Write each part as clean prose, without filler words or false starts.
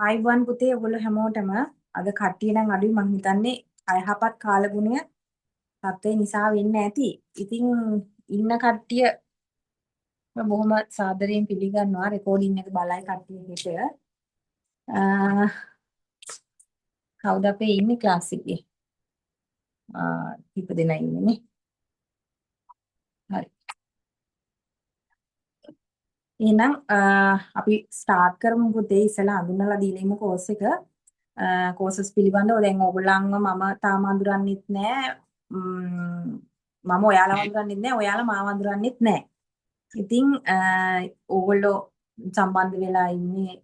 ආයිබෝන් පුතේ ඔයගොල්ලෝ හැමෝටම අද කට්ටිය නම් අඩුයි මං හිතන්නේ අයහපත් කාලගුණය තත්ත්වේ නිසා වෙන්න ඇති. ඉතින් ඉන්න කට්ටිය බොහොම සාදරයෙන් පිළිගන්නවා රෙකෝඩින් එක බලයි කට්ටිය හෙට. කවුද අපේ ඉන්නේ ක්ලාස් එකේ? කීප දෙනා ඉන්නේ නේ. හරි. එහෙනම් අපි ස්ටාර්ට් කරමු පුතේ ඉස්සලා අඳුනලා දීලා ඉමු කෝස් එක. කෝසස් පිළිබඳව දැන් ඕගොල්ලන්ව මම තාම අඳුරන්නෙත් නෑ. මම ඔයාලව අඳුරන්නෙත් නෑ. ඔයාලා මාව අඳුරන්නෙත් නෑ. ඉතින් ඕගොල්ලෝ සම්බන්ධ වෙලා ඉන්නේ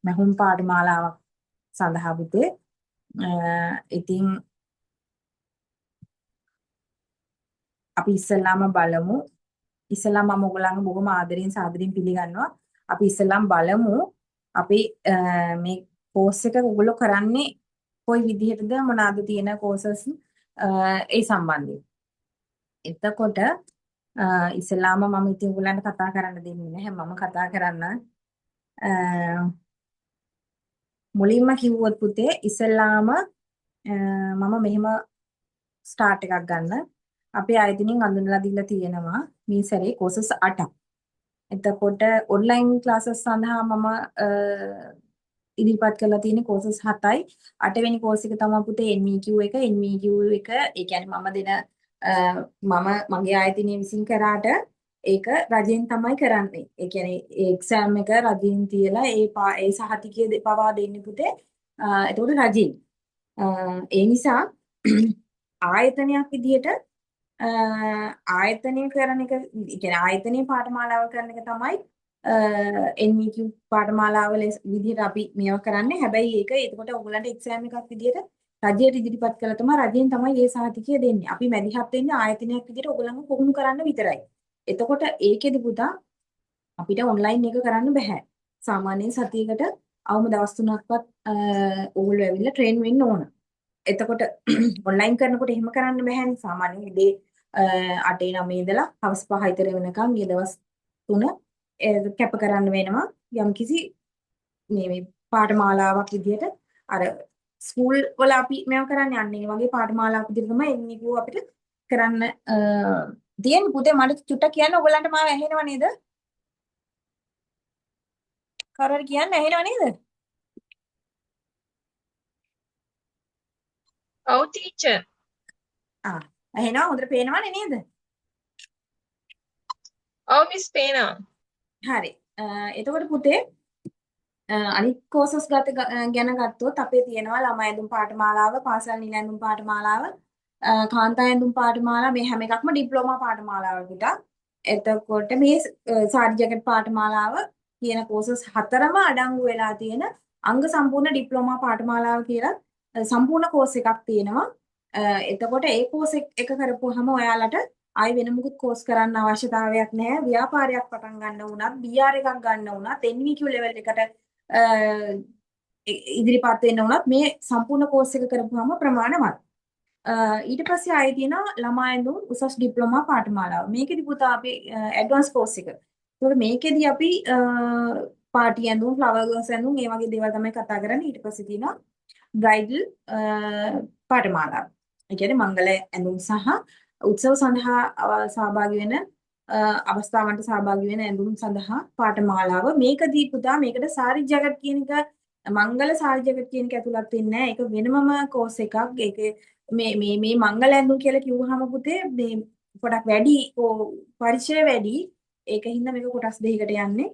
මහුම් පාඨමාලාවක් සඳහා පුතේ. ඉතින් අපි ඉස්සෙල්ලාම බලමු. ඉස්සෙල්ලා මම ඔයගොල්ලන්ව බොහොම ආදරෙන් සාදරයෙන් පිළිගන්නවා. අපි ඉස්සෙල්ලාම බලමු අපි මේ කෝස් එක ඔයගොල්ලෝ කරන්නේ කොයි විදිහටද මොනවාද තියෙන කෝසස් ඒ සම්බන්ධයෙන්. එතකොට ඉස්සෙල්ලාම මම ඉතින් ඔයගොල්ලන්ට කතා කරන්න දෙන්නේ නැහැ. මම කතා කරන්න මුලින්ම කිව්වොත් පුතේ ඉස්සෙල්ලාම මම මෙහෙම ස්ටාර්ට් එකක් ගන්න. අපේ ආයතනයෙන් අඳුනලා දීලා තියෙනවා මේ සැරේ කෝසස් 8ක්. එතකොට ඔන්ලයින් ක්ලාසස් සඳහා මම ඉදිරිපත් කරලා තියෙන කෝසස් 7යි. 8 වෙනි කෝස් එක තමයි පුතේ NVQ එක. NVQ එක ඒ කියන්නේ මම දෙන මගේ ආයතනයේ විසින් කරාට ඒක රජෙන් තමයි කරන්නේ. ඒ කියන්නේ ඒ එක්සෑම් එක රජෙන් තියලා ඒ සහතිකය පවා දෙන්නේ පුතේ. එතකොට රජෙන්. ඒ නිසා ආයතනයක් විදියට ආයතනය කරන එක කියන්නේ ආයතනයේ පාඨමාලාව කරන එක තමයි NVQ පාඨමාලාව විදිහට අපි මේවා කරන්නේ. හැබැයි ඒක එතකොට ඔයගලන්ට එක්සෑම් එකක් විදිහට රජයට ඉදිරිපත් කළා තමයි රජයෙන් තමයි මේ සහතිකය දෙන්නේ. අපි මැදිහත් වෙන්නේ ආයතනයක් විදිහට ඔයගලන්ව පුහුණු කරන්න විතරයි. එතකොට ඒකෙදි පුතා අපිට ඔන්ලයින් එක කරන්න බෑ. සාමාන්‍යයෙන් සතියකට අවම දවස් 3ක්වත් ඕගොල්ලෝ ඇවිල්ලා ට්‍රේන් වෙන්න ඕන. එතකොට ඔන්ලයින් කරනකොට එහෙම කරන්න බෑනේ. සාමාන්‍යයෙන් ඉතේ 8 9 ඉඳලා හවස් 5 විතර වෙනකම් මේ දවස් 3 කැප කරන්න වෙනවා. යම්කිසි මේ පාඨමාලාවක් විදිහට අර ස්කූල් වල අපි මේව කරන්නේ අන්න ඒ වගේ පාඨමාලාවක් විදිහට තමයි NVQ අපිට කරන්න තියෙන. පුතේ මට චුට්ටක් කියන්න ඔයගලන්ට මාව ඇහෙනව නේද? කවුරුහරි කියන්න ඇහෙනව නේද? ඔව් ටීචර්. ඇහෙනවා හොඳට පේනවනේ නේද? ඔව් මිස් පේනවා. හරි. එතකොට පුතේ අනිත් කෝසස් ගැන ගත්තොත් අපේ තියෙනවා ළමයි ඇඳුම් පාඨමාලාව, පාසල් නිල ඇඳුම් පාඨමාලාව, කාන්තා ඇඳුම් පාඨමාලාව මේ හැම එකක්ම ඩිප්ලෝමා පාඨමාලාවකට. එතකොට මේ සාරි ජැකට් පාඨමාලාව කියන කෝසස් හතරම අඩංගු වෙලා තියෙන අංග සම්පූර්ණ ඩිප්ලෝමා පාඨමාලාව කියලා සම්පූර්ණ කෝස් එකක් තියෙනවා. එතකොට ඒ කෝස් එක කරපුවාම ඔයාලට ආයි වෙන මොකුත් කෝස් කරන්න අවශ්‍යතාවයක් නැහැ. ව්‍යාපාරයක් පටන් ගන්න වුණත්, BR එකක් ගන්න වුණත්, NVQ level එකට ඉදිරිපත් වෙන්න උනත් මේ සම්පූර්ණ කෝස් එක කරපුවාම ප්‍රමාණවත්. ඊට පස්සේ ආයෙ තියෙනවා ළමා ඇඳුම් උසස් ඩිප්ලෝමා පාඨමාලාව. මේකෙදි පුතා අපි ඇඩ්වාන්ස් කෝස් එක. ඒකට මේකෙදි අපි පාටි ඇඳුම්, ෆ්ලවර් ගර්ල්ස් ඇඳුම් මේ වගේ දේවල් තමයි කතා කරන්නේ. ඊට පස්සේ තියෙනවා බ්‍රයිඩල් පාඨමාලාව. ඒ කියන්නේ මංගල ඇඳුම් සහ උත්සව සඳහා සහභාගී වෙන අවස්ථාවන්ට සහභාගී වෙන ඇඳුම් සඳහා පාඨමාලාව. මේකදී පුතා මේකට සාරි ජැකට් කියන එක මංගල සාරි ජැකට් කියන එක ඇතුළත් වෙන්නේ නැහැ. ඒක වෙනමම කෝස් එකක්. ඒකේ මේ මංගල ඇඳුම් කියලා කිව්වහම පුතේ මේ පොඩක් වැඩි පරිචය වැඩි. ඒකින්ද මේක කොටස් දෙකකට යන්නේ.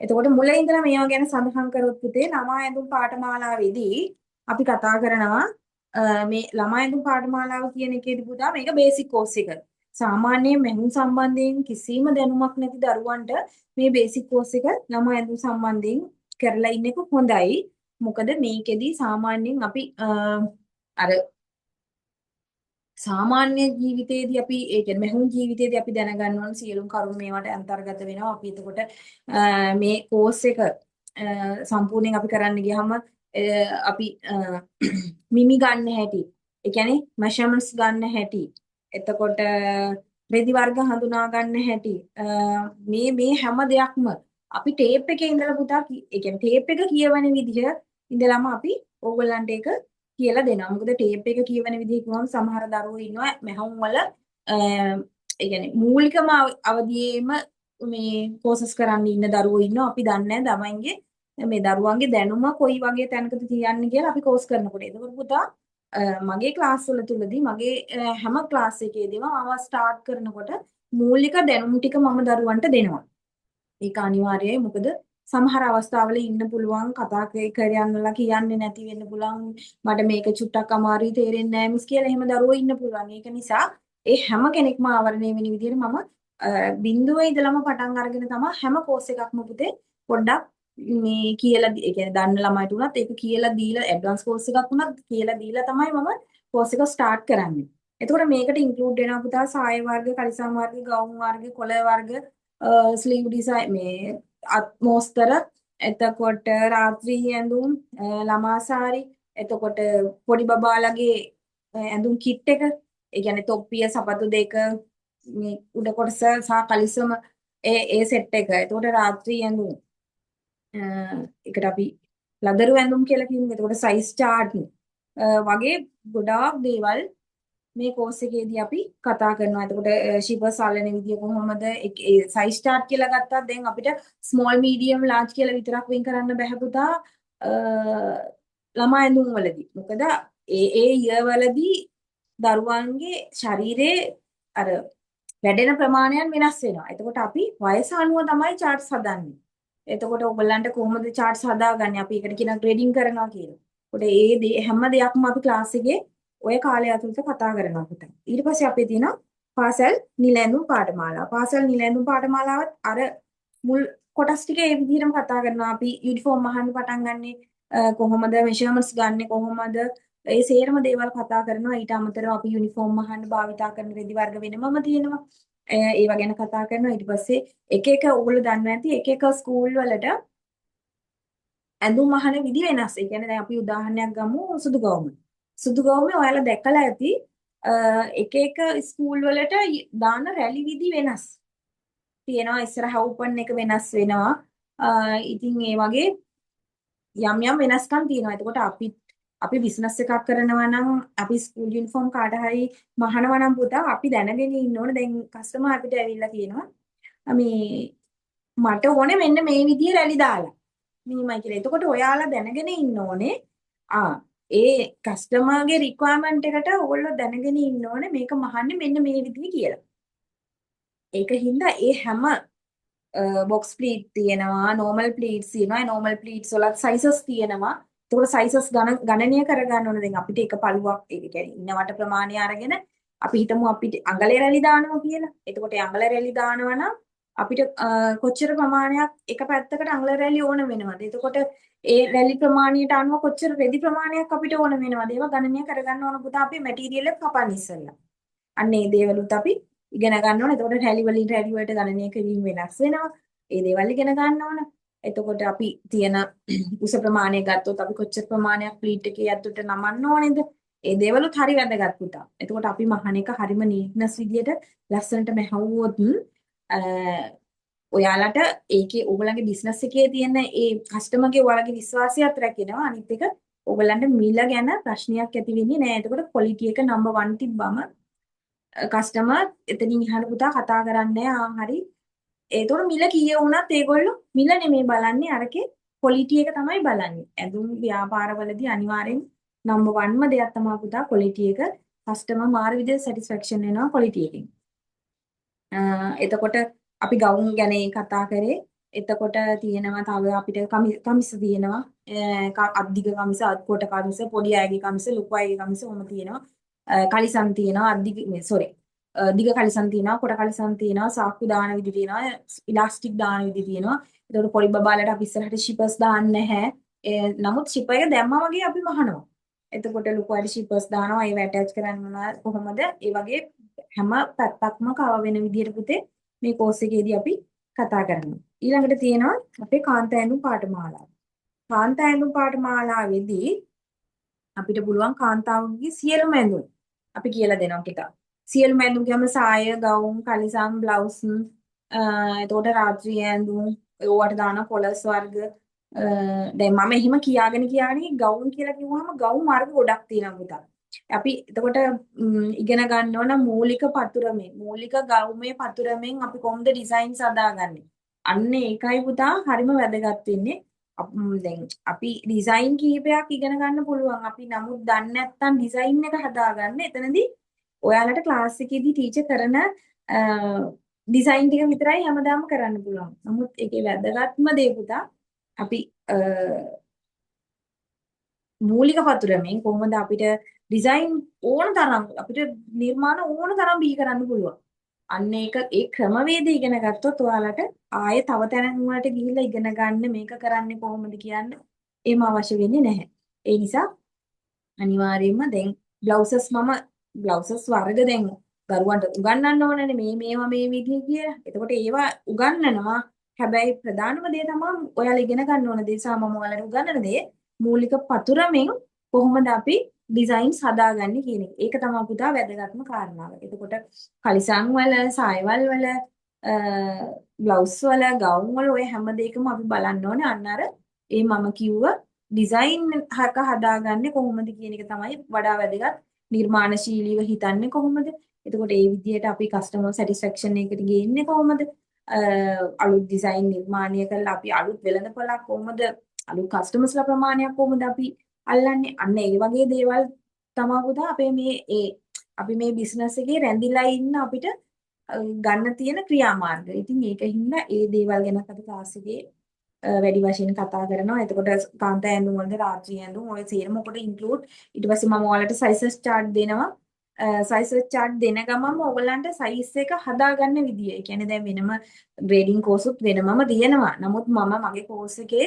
එතකොට මුලින් ඉඳලා මේවා ගැන සඳහන් කරොත් පුතේ ළමා ඇඳුම් පාඨමාලාවේදී අපි කතා කරනවා මේ ළමා ඇඳුම් පාඨමාලාව කියන එකේදී පුතා මේක බේසික් කෝස් එක. සාමාන්‍යයෙන් මෙහුම් සම්බන්ධයෙන් කිසිම දැනුමක් නැති දරුවන්ට මේ බේසික් කෝස් එක ළමා ඇඳුම් සම්බන්ධයෙන් කරලා ඉන්න එක හොඳයි. මොකද මේකෙදී සාමාන්‍යයෙන් අපි අර සාමාන්‍ය ජීවිතයේදී අපි ඒ කියන්නේ මෙහුම් ජීවිතයේදී අපි දැනගන්න ඕන සියලුම කරුණු මේවට අන්තර්ගත වෙනවා. අපි එතකොට මේ කෝස් එක සම්පූර්ණයෙන් අපි කරන්න ගියාම අපි මිමි ගන්න හැටි. ඒ කියන්නේ මෙෂර්මන්ට්ස් ගන්න හැටි. එතකොට රෙදි වර්ග හඳුනා ගන්න හැටි මේ හැම දෙයක්ම අපි ටේප් එකේ ඉඳලා පුතා ඒ කියන්නේ ටේප් එක කියවන විදිහ ඉඳලාම අපි ඕගොල්ලන්ට ඒක කියලා දෙනවා. මොකද ටේප් එක කියවන විදිහ කිව්වම සමහර දරුවෝ ඉන්නවා මැහුම් වල ඒ කියන්නේ මූලිකම අවධියේම මේ කෝසස් කරන්න ඉන්න දරුවෝ ඉන්නවා. අපි දන්නේ නැහැ ළමයින්ගේ මේ දරුවන්ගේ දැනුම කොයි වගේ තැනකද තියන්නේ කියලා අපි කෝස් කරනකොට. ඒකවල පුතා මගේ ක්ලාස් වල තුලදී මගේ හැම ක්ලාස් එකේදීම මම ස්ටාර්ට් කරනකොට මූලික දැනුම් ටික මම දරුවන්ට දෙනවා. ඒක අනිවාර්යයි. මොකද සමහර අවස්ථාවල ඉන්න පුළුවන් කතා කරයන්ලා කියන්නේ නැති වෙන්න පුළුවන්. මට මේක චුට්ටක් අමාරුයි තේරෙන්නේ නැහැ මිස් කියලා එහෙම දරුවෝ ඉන්න පුළුවන්. ඒක නිසා ඒ හැම කෙනෙක්ම ආවරණය වෙන විදිහට මම බිඳුවේ ඉඳලම පටන් අරගෙන තමයි හැම කෝස් එකක්ම පුතේ පොඩ්ඩක් මේ කියලා ඒ කියන්නේ දන්න ළමයිට උනත් ඒක කියලා දීලා ඇඩ්වාන්ස් කෝස් එකක් උනත් කියලා දීලා තමයි මම කෝස් එක ස්ටාර්ට් කරන්නේ. එතකොට මේකට ඉන්ක්ලූඩ් වෙනවා පුතා සාය වර්ග, කලිසම් වර්ග, ගවුම් වර්ග, කොළ වර්ග, ස්ලීව් ඩිසයින් මේ අත්මෝස්තර, එතකොට රාත්‍රී ඇඳුම්, ළමා සාරි, එතකොට පොඩි බබාලගේ ඇඳුම් කිට් එක, ඒ කියන්නේ තොප්පිය, සපත්තු දෙක, මේ උඩ කොටස සහ කලිසම ඒ සෙට් එක. එතකොට රාත්‍රී ඇඳුම් ඒකට අපි ලදරු ඇඳුම් කියලා කියමු. එතකොට සයිස් chart වගේ ගොඩාක් දේවල් මේ කෝස් එකේදී අපි කතා කරනවා. එතකොට ෂිපර්ස් අල්ලන විදිය කොහොමද? ඒ සයිස් chart කියලා ගත්තා දැන් අපිට ස්මෝල් මීඩියම් ලාර්ජ් කියලා විතරක් වෙන් කරන්න බැහැ පුතා. ළමා ඇඳුම් වලදී. මොකද ඒ year වලදී දරුවන්ගේ ශරීරයේ අර වැඩෙන ප්‍රමාණයන් වෙනස් වෙනවා. එතකොට අපි වයස අනුව තමයි charts හදන්නේ. එතකොට ඔයගොල්ලන්ට කොහොමද charts හදාගන්නේ? අපි ඒකට කියන ග්‍රේඩින් කරනවා කියලා. ඒකට හැම දෙයක්ම අපි ක්ලාස් එකේ ඔය කාලය ඇතුළත කතා කරනවා පුතා. ඊට පස්සේ අපේ තියෙනවා පාසල් නිල ඇඳුම් පාඨමාලාව. පාසල් නිල ඇඳුම් පාඨමාලාවත් අර මුල් කොටස් ටික ඒ විදිහටම කතා කරනවා. අපි යුනිෆෝම් අහන්න පටන් ගන්නෙ කොහොමද මෙෂර්මන්ට්ස් ගන්නෙ කොහොමද ඒ සේරම දේවල් කතා කරනවා. ඊට අමතරව අපි යුනිෆෝම් අහන්න භාවිතා කරන රෙදි වර්ග වෙනමම තියෙනවා. ඒවා ගැන කතා කරනවා. ඊට පස්සේ එක එක ඕගොල්ලෝ දන්නවා ඇති එක එක ස්කූල් වලට ඇඳුම් අහන විදි වෙනස්. ඒ කියන්නේ දැන් අපි උදාහරණයක් ගමු සුදු ගවුම. සුදු ගවුමේ ඔයාලා දැකලා ඇති එක එක ස්කූල් වලට දාන රැලි විදි වෙනස්. තියෙනවා ඉස්සරහ ඕපන් එක වෙනස් වෙනවා. ඉතින් ඒ වගේ යම් යම් වෙනස්කම් තියෙනවා. එතකොට අපි බිස්නස් එකක් කරනවා නම් අපි ස්කූල් යුනිෆෝම් කාට හරි මහනවා නම් පුතා අපි දැනගෙන ඉන්න ඕනේ. දැන් කස්ටමර් අපිට ඇවිල්ලා කියනවා මේ මට ඕනේ මෙන්න මේ විදිහේ රැලි දාලා. මිනිමයි කියලා. එතකොට ඔයාලා දැනගෙන ඉන්න ඕනේ ඒ කස්ටමර්ගේ රික්වයර්මන්ට් එකට ඔයගොල්ලෝ දැනගෙන ඉන්න ඕනේ මේක මහන්නේ මෙන්න මේ විදිහේ කියලා. ඒක හින්දා ඒ හැම බොක්ස් ප්ලීට් තියෙනවා, නෝමල් ප්ලීට්ස් තියෙනවා. ඒ නෝමල් ප්ලීට්ස් වලත් සයිසස් තියෙනවා. එතකොට සයිසස් ගණනය කරගන්න ඕනේ. දැන් අපිට එක පළුවක් ඒ කියන්නේ ඉන්න වට ප්‍රමාණය අරගෙන අපි හිතමු අපිට අඟලේ රැලි දානවා කියලා. එතකොට ඒ අඟල රැලි දානවා නම් අපිට කොච්චර ප්‍රමාණයක් එක පැත්තකට අඟල රැලි ඕන වෙනවද? එතකොට ඒ රැලි ප්‍රමාණයට අනුව කොච්චර රෙදි ප්‍රමාණයක් අපිට ඕන වෙනවද? ඒවා ගණනය කරගන්න ඕන පුතා අපි මැටීරියල් එක කපන්න ඉස්සෙල්ලා. අන්න ඒ දේවලුත් අපි ඉගෙන ගන්න ඕන. එතකොට රැලි වලට ගණනය කිරීම වෙනස් වෙනවා. ඒ දේවල් ඉගෙන ගන්න ඕන. එතකොට අපි තියෙන උස ප්‍රමාණය ගත්තොත් අපි කොච්චර ප්‍රමාණයක් ප්ලීට් එකේ ඇතුළට නමන්න ඕනේද? ඒ දේවලුත් හරි වැදගත් පුතා. එතකොට අපි මහන එක හරිම නීට්නස් විදියට ලස්සනට මැහුවොත් ඔයාලට ඒකේ ඕගොල්ලන්ගේ බිස්නස් එකේ තියෙන ඒ කස්ටමර්ගේ ඔයාලගේ විශ්වාසයත් රැකෙනවා. අනිත් එක ඕගොල්ලන්ට මිල ගැන ප්‍රශ්නයක් ඇති වෙන්නේ නැහැ. එතකොට ක්වොලිටි එක නම්බර් 1 තිබ්බම කස්ටමර් එතනින් ඉහළ පුතා කතා කරන්නේ හරි. ඒතකොට මිල කීය වුණත් ඒගොල්ලෝ මිල නෙමෙයි බලන්නේ අරකේ ක්වොලිටි එක තමයි බලන්නේ. ඇඳුම් ව්‍යාපාරවලදී අනිවාර්යෙන් නම්බර් 1ම දෙයක් තමයි පුතා ක්වොලිටි එක. කස්ටමර් මාර විදිහට සැටිස්ෆැක්ෂන් වෙනවා ක්වොලිටි එකෙන්. එතකොට අපි ගවුම් ගැන කතා කරේ. එතකොට තියෙනවා තව අපිට කමිස තියෙනවා. අද්දිග කමිස, අත්කොට කමිස, පොඩි අයගේ කමිස, ලොකු අයගේ කමිස ඔහොම තියෙනවා. කලිසම් තියෙනවා. දිග කලිසම් තියෙනවා, කොට කලිසම් තියෙනවා, සාක්කු දාන විදි තියෙනවා, ඉලාස්ටික් දාන විදි තියෙනවා. එතකොට පොඩි බබාලට අපි ඉස්සරහට ෂිපර්ස් දාන්නේ නැහැ. නමුත් ෂිපර් එක දැම්මා වගේ අපි මහනවා. එතකොට ලොකු අයට ෂිපර්ස් දානවා. ඒව ඇටච් කරන්න කොහොමද? ඒ වගේ හැම පැත්තක්ම කව වෙන විදිහට පුතේ මේ කෝස් එකේදී අපි කතා කරනවා. ඊළඟට තියෙනවා අපේ කාන්තා ඇඳුම් පාඨමාලාව. කාන්තා ඇඳුම් පාඨමාලාවේදී අපිට පුළුවන් කාන්තාවගේ සියලුම ඇඳුම් අපි කියලා දෙනවා පුතා. සියලුම ඇඳුම් කියම සාය, ගවුම්, කලිසම්, බ්ලවුස් එතකොට රාත්‍රී ඇඳුම් ඒවට දාන කොලස් වර්ග දැන් මම එහෙම කියාගෙන ගවුම් කියලා කිව්වහම ගවුම් වර්ග ගොඩක් තියෙනවා පුතා. අපි එතකොට ඉගෙන ගන්න ඕන මූලික පතුරමෙන් මූලික ගවුමේ පතුරමෙන් අපි කොහොමද ඩිසයින් හදාගන්නේ. අන්න ඒකයි පුතා හරිම වැදගත් වෙන්නේ. දැන් අපි ඩිසයින් කීපයක් ඉගෙන ගන්න පුළුවන්. අපි නමුත් දන්නේ නැත්නම් ඩිසයින් එක හදාගන්න එතනදී ඔයාලට ක්ලාස් එකේදී ටීචර් කරන ඩිසයින් ටික විතරයි හැමදාම කරන්න පුළුවන්. නමුත් ඒකේ වැදගත්ම දේ පුතා අපි මූලික පතුරමින් කොහොමද අපිට ඩිසයින් ඕන තරම් අපිට නිර්මාණ ඕන තරම් බිහි කරන්න පුළුවන්. අන්න ඒක ඒ ක්‍රමවේදය ඉගෙන ගත්තොත් ඔයාලට ආයේ තව තැන් වලට ගිහිල්ලා ඉගෙන ගන්න මේක කරන්නේ කොහොමද කියන්න එහෙම අවශ්‍ය වෙන්නේ නැහැ. ඒ නිසා අනිවාර්යයෙන්ම දැන් බ්ලවුසස් වර්ග දැන් දරුවන්ට උගන්වන්න ඕනනේ මේවා මේ විදිහ කියලා. එතකොට ඒවා උගන්වනවා. හැබැයි ප්‍රධානම දේ තමයි ඔයාලා ඉගෙන ගන්න ඕන දේ සහ මම ඔයාලට උගන්වන දේ මූලික පතුරමින් කොහොමද අපි ඩිසයින්ස් හදාගන්නේ කියන එක. ඒක තමයි පුතා වැදගත්ම කාරණාව. එතකොට කලිසම් වල, සායවල් වල, බ්ලවුස් වල, ගවුම් වල ඔය හැම දෙයකම අපි බලන්න ඕනේ අන්න අර ඒ මම කිව්ව ඩිසයින් හක හදාගන්නේ කොහොමද කියන එක තමයි වඩා වැදගත්. නිර්මාණශීලීව හිතන්නේ කොහොමද? එතකොට ඒ විදිහට අපි කස්ටමර් සැටිස්ෆැක්ෂන් එකට ගේන්නේ කොහොමද? අලුත් ඩිසයින් නිර්මාණය කරලා අපි අලුත් වෙළඳපොළක් කොහොමද අලුත් කස්ටමර්ස්ලා ප්‍රමාණයක් කොහොමද අපි අල්ලන්නේ? අන්න ඒ වගේ දේවල් තමයි පුතා අපි මේ බිස්නස් එකේ රැඳිලා ඉන්න අපිට ගන්න තියෙන ක්‍රියාමාර්ග. ඉතින් ඒකින්ද ඒ දේවල් ගැන අපි ක්ලාස් එකේ වැඩි වශයෙන් කතා කරනවා. එතකොට කාන්තා ඇඳුම් වලද රාත්‍රී ඇඳුම් ඔය සියලුම කොට ඉන්ක්ලූඩ්. ඊට පස්සේ මම ඔයාලට සයිසස් chart දෙනවා. සයිසස් chart දෙන ගමන්ම ඔයගලන්ට සයිස් එක හදාගන්න විදිය. ඒ කියන්නේ දැන් වෙනම ග්‍රේඩින් කෝස් උත් වෙනමම තියෙනවා. නමුත් මම මගේ කෝස් එකේ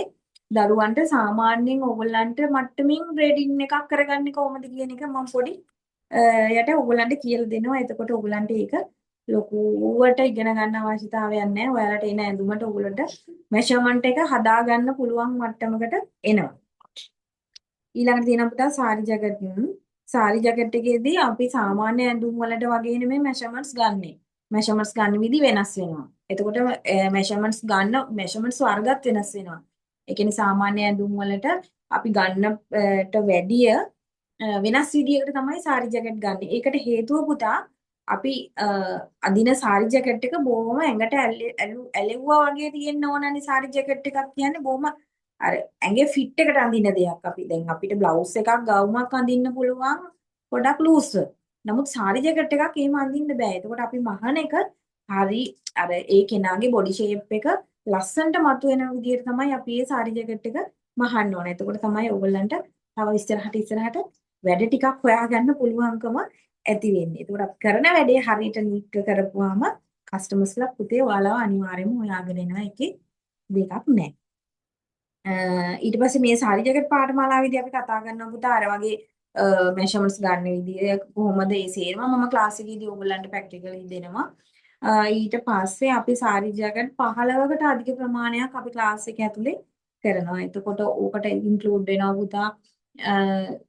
දරුවන්ට සාමාන්‍යයෙන් ඔයගලන්ට මට්ටමින් ග්‍රේඩින් එකක් කරගන්නේ කොහොමද කියන එක මම පොඩි යට ඔයගලන්ට කියලා දෙනවා. එතකොට ඔයගලන්ට ඒක ලොකුවට ඉගෙන ගන්න අවශ්‍යතාවයක් නැහැ. ඔයාලට එන ඇඳුමට ඔයගලන්ට මෙෂර්මන්ට් එක හදාගන්න පුළුවන් මට්ටමකට එනවා. ඊළඟට තියෙනවා පුතා සාරි ජැකට්. සාරි ජැකට් එකේදී අපි සාමාන්‍ය ඇඳුම් වලට වගේ නෙමෙයි මෙෂර්මන්ට්ස් ගන්නෙ. මෙෂර්මන්ට්ස් ගන්න විදි වෙනස් වෙනවා. එතකොට මෙෂර්මන්ට්ස් වර්ගත් වෙනස් වෙනවා. ඒ කියන්නේ සාමාන්‍ය ඇඳුම් වලට අපි ගන්නට වැඩිය වෙනස් විදියකට තමයි සාරි ජැකට් ගන්නෙ. ඒකට හේතුව පුතා අපි අදින සාරි ජැකට් එක බොහොම ඇඟට ඇලෙව්වා වගේ තියෙන්න ඕනනේ. සාරි ජැකට් එකක් කියන්නේ බොහොම අර ඇඟේ ෆිට් එකට අඳින දෙයක්. දැන් අපිට බ්ලවුස් එකක් ගවුමක් අඳින්න පුළුවන් ගොඩක් ලූස්. නමුත් සාරි ජැකට් එකක් එහෙම අඳින්න බෑ. එතකොට අපි මහන එක හරි අර ඒ කෙනාගේ බොඩි ෂේප් එක ලස්සනට මතුවෙන විදිහට තමයි අපි මේ සාරි ජැකට් එක මහන්න ඕනේ. එතකොට තමයි ඕගොල්ලන්ට තව ඉස්සරහට වැඩ ටිකක් හොයාගන්න පුළුවන්කම ඇති වෙන්නේ. එතකොට අපි කරන වැඩේ හරියට නික් කරපුවාම කස්ටමර්ස්ලා පුතේ ඔයාලව අනිවාර්යයෙන්ම හොයාගෙන එනවා. එකේ දෙකක් නැහැ. ඊට පස්සේ මේ සාරි ජැකට් පාඨමාලාවේදී අපි කතා කරනවා පුතා අර වගේ මෙෂර්මන්ට්ස් ගන්න විදිය කොහොමද ඒ සේරම මම ක්ලාස් එකේදී ඕගොල්ලන්ට ප්‍රැක්ටිකලි දෙනවා. ඊට පස්සේ අපි සාරි ජැකට් 15කට අධික ප්‍රමාණයක් අපි ක්ලාස් එක ඇතුලේ කරනවා. එතකොට ඕකට ඉන්ක්ලූඩ් වෙනවා පුතා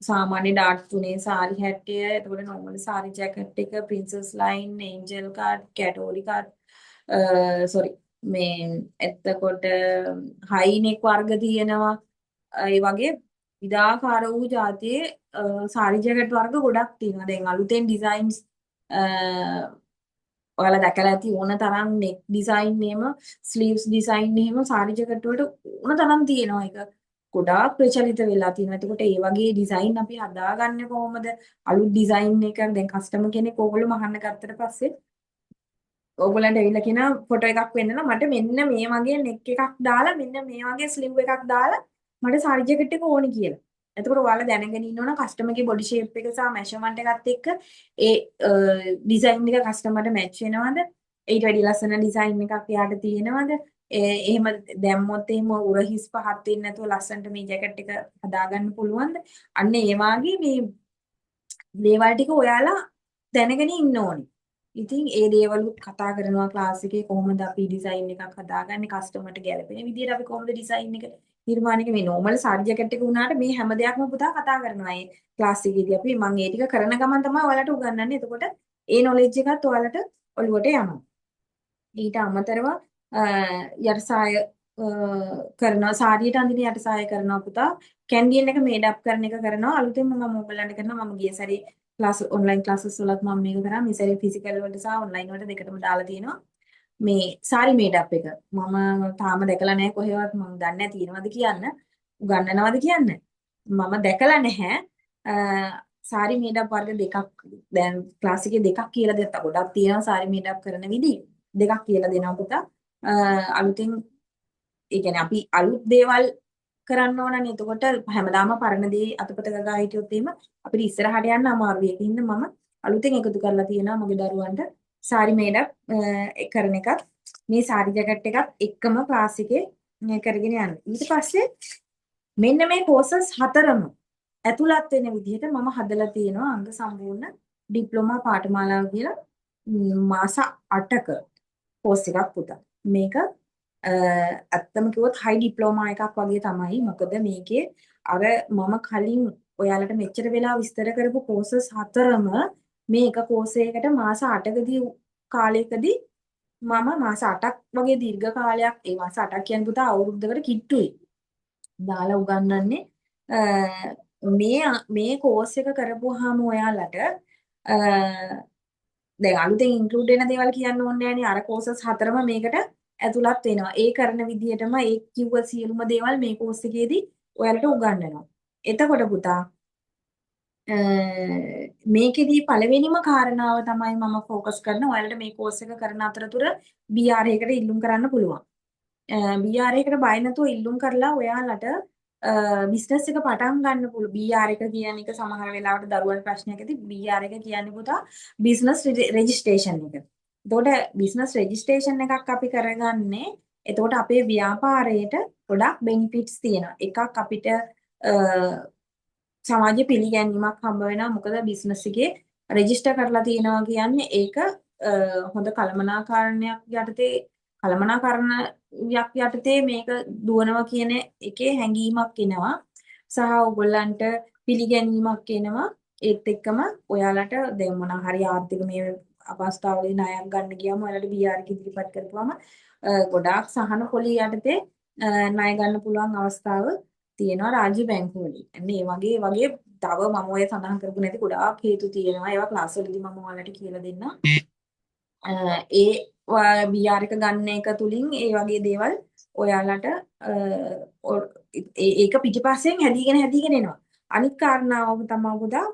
සාමාන්‍ය ඩාට් 3 සාරි 60. එතකොට නෝමල් සාරි ජැකට් එක princess line, angel cut, katori cut sorry මේ එතකොට හයිනෙක් වර්ග තියෙනවා. ඒ වගේ විවිධාකාර වූ જાතියේ සාරි ජැකට් වර්ග ගොඩක් තියෙනවා. දැන් අලුතෙන් ඩිසයින්ස් ඔයාලා දැකලා ඇති ඕන තරම් නෙක් ඩිසයින් එහෙම ස්ලීව්ස් ඩිසයින් එහෙම සාරි ජැකට් වලට ඕන තරම් තියෙනවා. ඒක ගොඩාක් ප්‍රචලිත වෙලා තියෙනවා. එතකොට ඒ වගේ ඩිසයින් අපි හදාගන්නේ කොහොමද? අලුත් ඩිසයින් එකක් දැන් කස්ටමර් කෙනෙක් ඕගොල්ලෝ මහන්න ගත්තට පස්සේ ඕගොල්ලන්ට ඇවිල්ලා කියනවා ෆොටෝ එකක් වෙන්නලා මට මෙන්න මේ වගේ නෙක් එකක් දාලා මෙන්න මේ වගේ ස්ලිව් එකක් දාලා මට සාරි ජැකට් එක ඕනි කියලා. එතකොට ඔයාලා දැනගෙන ඉන්න ඕන කස්ටමර්ගේ බොඩි ෂේප් එක සහ මෙෂර්මන්ට් එකත් එක්ක ඒ ඩිසයින් එක කස්ටමර්ට මැච් වෙනවද? ඊට වැඩි ලස්සන ඩිසයින් එකක් එයාට තියෙනවද? එහෙම දැම්මොත් එහෙම උරහිස් පහත් වෙන්නේ නැතුව ලස්සනට මේ ජැකට් එක හදාගන්න පුළුවන්ද? අන්න ඒ වාගේ මේ දේවල් ටික ඔයාලා දැනගෙන ඉන්න ඕනේ. ඉතින් ඒ දේවලුත් කතා කරනවා ක්ලාස් එකේ කොහොමද අපි ඩිසයින් එකක් හදාගන්නේ කස්ටමර්ට ගැලපෙන විදිහට අපි කොහොමද ඩිසයින් එක නිර්මාණය කරන්නේ. මේ නෝමල් සාරි ජැකට් එක වුණාට මේ හැම දෙයක්ම පුතා කතා කරනවා. ඒ ක්ලාස් එකේදී අපි මම ඒ ටික කරන ගමන් තමයි ඔයාලට උගන්වන්නේ. එතකොට ඒ නොලෙජ් එකත් ඔයාලට ඔළුවට යනවා. ඊට අමතරව යටිසාය කරනවා සාරියට අඳින යටිසාය කරනවා පුතා. කැන්ඩියන් එක මේඩ් අප් කරන එක කරනවා. අලුතෙන් මම ඕගොල්ලන්ට කරනවා. මම ගිය සැරේ ක්ලාස් ඔන්ලයින් ක්ලාසස් වලත් මම මේක කරා. මේ සැරේ ෆිසිකල් වලට සහ ඔන්ලයින් වලට දෙකටම දාලා තියෙනවා. මේ සාරි මේඩ් අප් එක. මම තාම දැකලා නැහැ කොහෙවත්. මම දන්නේ නැහැ තියෙනවද කියන්න. උගන්වනවද කියන්න. මම දැකලා නැහැ. සාරි මේඩ් අප් වර්ග දෙකක් දැන් ක්ලාස් එකේ දෙකක් කියලා දෙත්තා. ගොඩක් තියෙනවා සාරි මේඩ් අප් කරන විදි. දෙකක් කියලා දෙනවා පුතා. අලුතින් ඒ කියන්නේ අපි අලුත් දේවල් කරන්න ඕනනේ. එතකොට හැමදාම පරණ දේ අතපත ගගා හිටියොත් එහෙම අපිට ඉස්සරහට යන්න අමාරුයි. ඒකින්ද මම අලුතෙන් එකතු කරලා තියෙනවා මගේ දරුවන්ට සාරි මේඩප් කරන එකත් මේ සාරි ජැකට් එකත් එක්කම ක්ලාස් එකේ කරගෙන යන්න. ඊට පස්සේ මෙන්න මේ කෝසස් හතරම ඇතුළත් වෙන විදිහට මම හදලා තියෙනවා අංග සම්පූර්ණ ඩිප්ලෝමා පාඨමාලාව කියලා මාස 8ක කෝස් එකක් පුතා. මේක ඇත්තම කිව්වොත් හයි ඩිප්ලෝමා එකක් වගේ තමයි. මොකද මේකේ අර මම කලින් ඔයාලට මෙච්චර වෙලා විස්තර කරපු කෝසස් හතරම මේ එක කෝස් එකකට මාස 8කදී කාලයකදී මම මාස 8ක් වගේ දීර්ඝ කාලයක් ඒ මාස 8ක් කියන්නේ පුතා අවුරුද්දකට කිට්ටුයි. දාලා උගන්වන්නේ මේ කෝස් එක කරපුවාම ඔයාලට දැන් අලුතෙන් ඉන්ක්ලූඩ් වෙන දේවල් කියන්න ඕනේ නෑනේ. අර කෝසස් හතරම මේකට ඇතුළත් වෙනවා. ඒ කරන විදිහටම ඒ කිව්ව සියලුම දේවල් මේ කෝස් එකේදී ඔයාලට උගන්වනවා. එතකොට පුතා මේකෙදී පළවෙනිම කාරණාව තමයි මම ફોකස් කරන ඔයාලට මේ කෝස් එක කරන අතරතුර BR එකකට ඉල්ලුම් කරන්න පුළුවන්. BR එකකට බය නැතුව ඉල්ලුම් කරලා ඔයාලට බිස්නස් එක පටන් ගන්න පුළුවන්. BR එක කියන එක සමහර වෙලාවට දරුවන් ප්‍රශ්නයක් ඇති. BR එක කියන්නේ පුතා බිස්නස් රෙජිස්ට්‍රේෂන් එක. එතකොට බිස්නස් රෙජිස්ට්‍රේෂන් එකක් අපි කරගන්නේ එතකොට අපේ ව්‍යාපාරයට ගොඩක් බෙනිෆිට්ස් තියෙනවා. එකක් අපිට සමාජ පිළිගැනීමක් හම්බ වෙනවා. මොකද බිස්නස් එකේ රෙජිස්ටර් කරලා තියෙනවා කියන්නේ ඒක හොඳ කළමනාකරණයක් යටතේ මේක දුවනවා කියන එකේ හැඟීමක් එනවා. සහ ඔයගොල්ලන්ට පිළිගැනීමක් එනවා. ඒත් එක්කම ඔයාලට දැන් මොනවා හරි ආර්ථික මේ අවස්ථාවලදී ණයක් ගන්න ගියාම ඔයාලට BR එක ඉදිරිපත් කරපුවම ගොඩාක් සහන පොලි යටතේ ණය ගන්න පුළුවන් අවස්ථාව තියෙනවා රාජ්‍ය බැංකුවලින්. මේ වගේ තව මම ඔය සඳහන් කරපු නැති ගොඩාක් හේතු තියෙනවා. ඒවා ක්ලාස් වලදී මම ඔයාලට කියලා දෙන්නම්. ඒ BR එක ගන්න එක තුලින් ඒ වගේ දේවල් ඔයාලට ඒක පිටිපස්සෙන් හැදීගෙන එනවා. අනිත් කාරණාව තමයි පුතා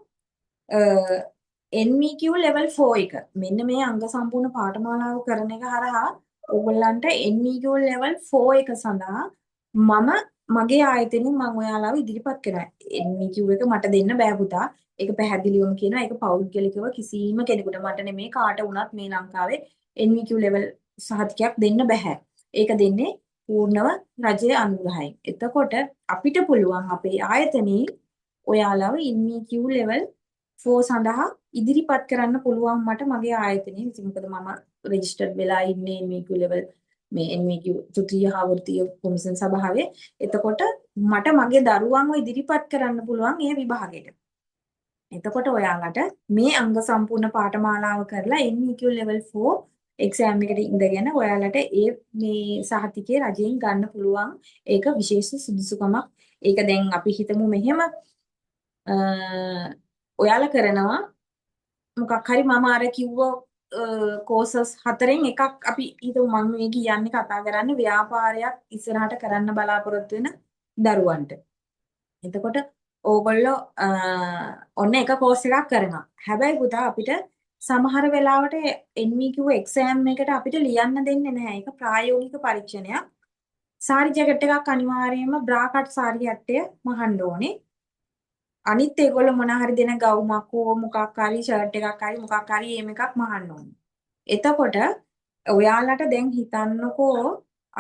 NVQ level 4 එක. මෙන්න මේ අංග සම්පූර්ණ පාඨමාලාව කරන එක හරහා ඕගොල්ලන්ට NVQ level 4 එක සඳහා මම මගේ ආයතනෙන් මම ඔයාලව ඉදිරිපත් කරනවා. NVQ එක මට දෙන්න බෑ පුතා. ඒක පැහැදිලිවම කියනවා. ඒක පෞද්ගලිකව කිසිම කෙනෙකුට මට නෙමෙයි කාට වුණත් මේ ලංකාවේ NVQ level සහතිකයක් දෙන්න බෑ. ඒක දෙන්නේ පූර්ණව රජයේ අනුග්‍රහයෙන්. එතකොට අපිට පුළුවන් අපේ ආයතනයේ ඔයාලව NVQ level 4 සඳහා ඉදිරිපත් කරන්න පුළුවන් මට මගේ ආයතනයේ. මොකද මම රෙජිස්ටර්ඩ් වෙලා ඉන්නේ NVQ level මේ NVQ තෘතීය හා වෘත්තීය කොමිෂන් සභාවේ. එතකොට මට මගේ දරුවන්ව ඉදිරිපත් කරන්න පුළුවන් ඒ විභාගෙට. එතකොට ඔයාලට මේ අංග සම්පූර්ණ පාඨමාලාව කරලා NVQ level 4 එක්සෑම් එකට ඉඳගෙන ඔයාලට මේ සහතිකේ රජයෙන් ගන්න පුළුවන්. ඒක විශේෂ සුදුසුකමක්. ඒක දැන් අපි හිතමු මෙහෙම ඔයාලා කරනවා මොකක් හරි මම අර කිව්ව කෝසස් හතරෙන් එකක් අපි හිතමු මම මේ කියන්නේ කතා කරන්නේ ව්‍යාපාරයක් ඉස්සරහට කරන්න බලාපොරොත්තු වෙන දරුවන්ට. එතකොට ඕගොල්ලෝ ඔන්න එක කෝස් එකක් කරනවා. හැබැයි පුතා අපිට සමහර වෙලාවට NVQ එක්සෑම් එකට අපිට ලියන්න දෙන්නේ නැහැ. ඒක ප්‍රායෝගික පරීක්ෂණයක්. සාරි ජැකට් එකක් අනිවාර්යයෙන්ම බ්‍රා කට් සාරි ඇට්ටය මහන්න ඕනේ. අනිත් ඒගොල්ලෝ මොන හරි දෙන ගවුමක් හෝ මොකක් හරි ෂර්ට් එකක් හරි මොකක් හරි එහෙම එකක් මහන්න ඕනේ. එතකොට ඔයාලට දැන් හිතන්නකෝ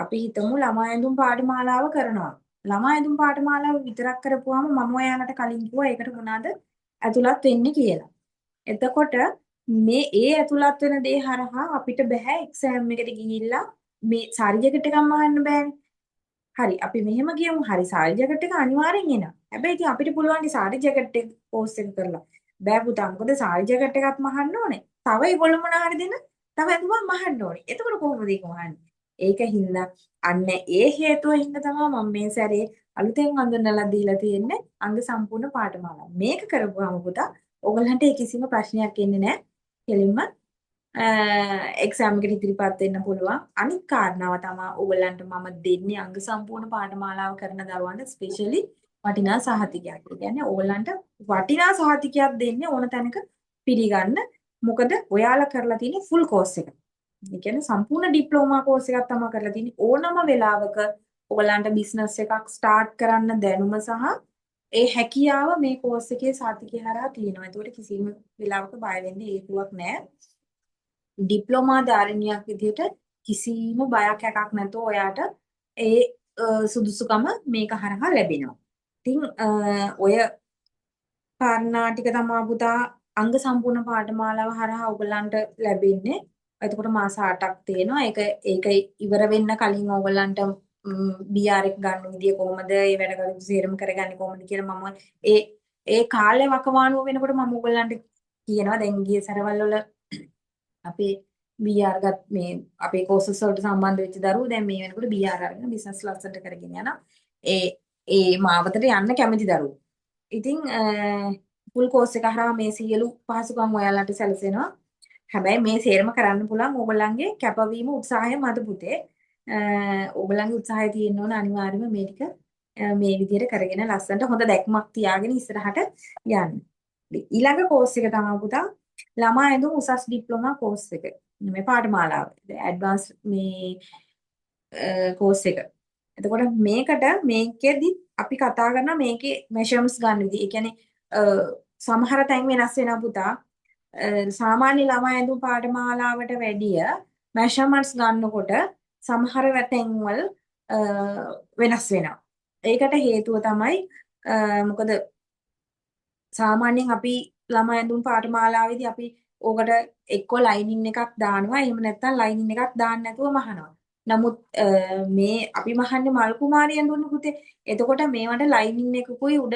අපි හිතමු ළමා ඇඳුම් පාඨමාලාව කරනවා. ළමා ඇඳුම් පාඨමාලාව විතරක් කරපුවාම මම ඔයාලට කලින් කිව්වා ඒකට මොනවාද ඇතුළත් වෙන්නේ කියලා. එතකොට මේ ඇතුළත් වෙන දේ හරහා අපිට බෑ එක්සෑම් එකට ගිහිල්ලා මේ සාරි ජැකට් එකක් මහන්න බෑනේ. හරි අපි මෙහෙම කියමු. හරි සාරි ජැකට් එක අනිවාර්යෙන් එනවා. හැබැයි ඉතින් අපිට පුළුවන් සාරි ජැකට් එක කෝස් එක කරලා. බෑ පුතා. මොකද සාරි ජැකට් එකක් මහන්න ඕනේ. තව ඒගොල්ලෝ මොනවා හරි දෙන තව ඇඳුමක් මහන්න ඕනේ. එතකොට කොහොමද ඒක මහන්නේ? ඒකින්ද අන්න ඒ හේතුව හින්දා තමයි මම මේ සැරේ අලුතෙන් අඳුනලා දීලා තියෙන්නේ අංග සම්පූර්ණ පාඨමාලාව. මේක කරපුවාම පුතා ඔයගලන්ට ඒ කිසිම ප්‍රශ්නයක් එන්නේ නැහැ. කෙලින්ම එක්සෑම් එකට ඉදිරිපත් වෙන්න පුළුවන්. අනිත් කාරණාව තමයි ඔයගලන්ට මම දෙන්නේ අංග සම්පූර්ණ පාඨමාලාව කරන දරුවන්ට ස්පෙෂලි වටිනා සහතිකයක්. ඒ කියන්නේ ඔයගලන්ට වටිනා සහතිකයක් දෙන්නේ ඕන තැනක පිළිගන්න. මොකද ඔයාලා කරලා තියෙන ෆුල් කෝස් එක. ඒ කියන්නේ සම්පූර්ණ ඩිප්ලෝමා කෝස් එකක් තමයි කරලා තියෙන්නේ. ඕනම වෙලාවක ඔයගලන්ට බිස්නස් එකක් ස්ටාර්ට් කරන්න දැනුම සහ ඒ හැකියාව මේ කෝස් එකේ සාතිකය හරහා තියෙනවා. ඒකට කිසිම වෙලාවක බය වෙන්න හේතුවක් නැහැ. ඩිප්ලෝමා ධාරණියක් විදිහට කිසිම බයක් එකක් නැතුව ඔයාට ඒ සුදුසුකම මේක හරහා ලැබෙනවා. ඉතින් ඔය කාරණා ටික තමයි පුතා අංග සම්පූර්ණ පාඨමාලාව හරහා ඔයගලන්ට ලැබෙන්නේ. එතකොට මාස 8ක් තියෙනවා. ඒක ඉවර වෙන්න කලින් ඔයගලන්ට BR එක ගන්න විදිය කොහොමද? ඒ වැඩ කටයුතු සේරම කරගන්නේ කොහොමද කියලා මම ඒ කාලේ වකවානුව වෙනකොට මම ඔයගලන්ට කියනවා. දැන් ගිය සැරවල් වල අපේ BR ගත් මේ අපේ කෝසස් වලට සම්බන්ධ වෙච්ච දරුවෝ දැන් මේ වෙනකොට BR අරගෙන බිස්නස් ලස්සනට කරගෙන යනවා. ඒ මාවතට යන්න කැමති දරුවෝ. ඉතින් ෆුල් කෝස් එක හරහා මේ සියලු පහසුකම් ඔයාලට සැලසෙනවා. හැබැයි මේ සේරම කරන්න පුළුවන් ඕගොල්ලන්ගේ කැපවීම උත්සාහය මත පුතේ. ඕගොල්ලන්ගේ උත්සාහය තියෙන්න ඕන අනිවාර්යයෙන්ම මේ ටික මේ විදිහට කරගෙන ලස්සනට හොඳ දැක්මක් තියාගෙන ඉස්සරහට යන්න. ඊළඟ කෝස් එක තමයි පුතා ළමා ඇඳුම් උසස් ඩිප්ලෝමා කෝස් එක. මේ පාඨමාලාව. ඇඩ්වාන්ස් මේ කෝස් එක. එතකොට මේකෙදි අපි කතා කරන මේකේ මෙෂර්ස් ගන්න විදිහ. ඒ කියන්නේ සමහර තැන් වෙනස් වෙනවා පුතා. සාමාන්‍ය ළමා ඇඳුම් පාඨමාලාවට වැඩිය මෙෂර්මන්ට්ස් ගන්නකොට සමහර තැන්වල වෙනස් වෙනවා. ඒකට හේතුව තමයි මොකද සාමාන්‍යයෙන් අපි ළමා ඇඳුම් පාඨමාලාවේදී අපි ඕකට එක්ක ලයිනින් එකක් දානවා. එහෙම නැත්නම් ලයිනින් එකක් දාන්න නැතුව මහනවා. නමුත් මේ අපි මහන්නේ මල් කුමාරිය ඇඳුම් පුතේ. එතකොට මේවට ලයිනින් එකකුයි උඩ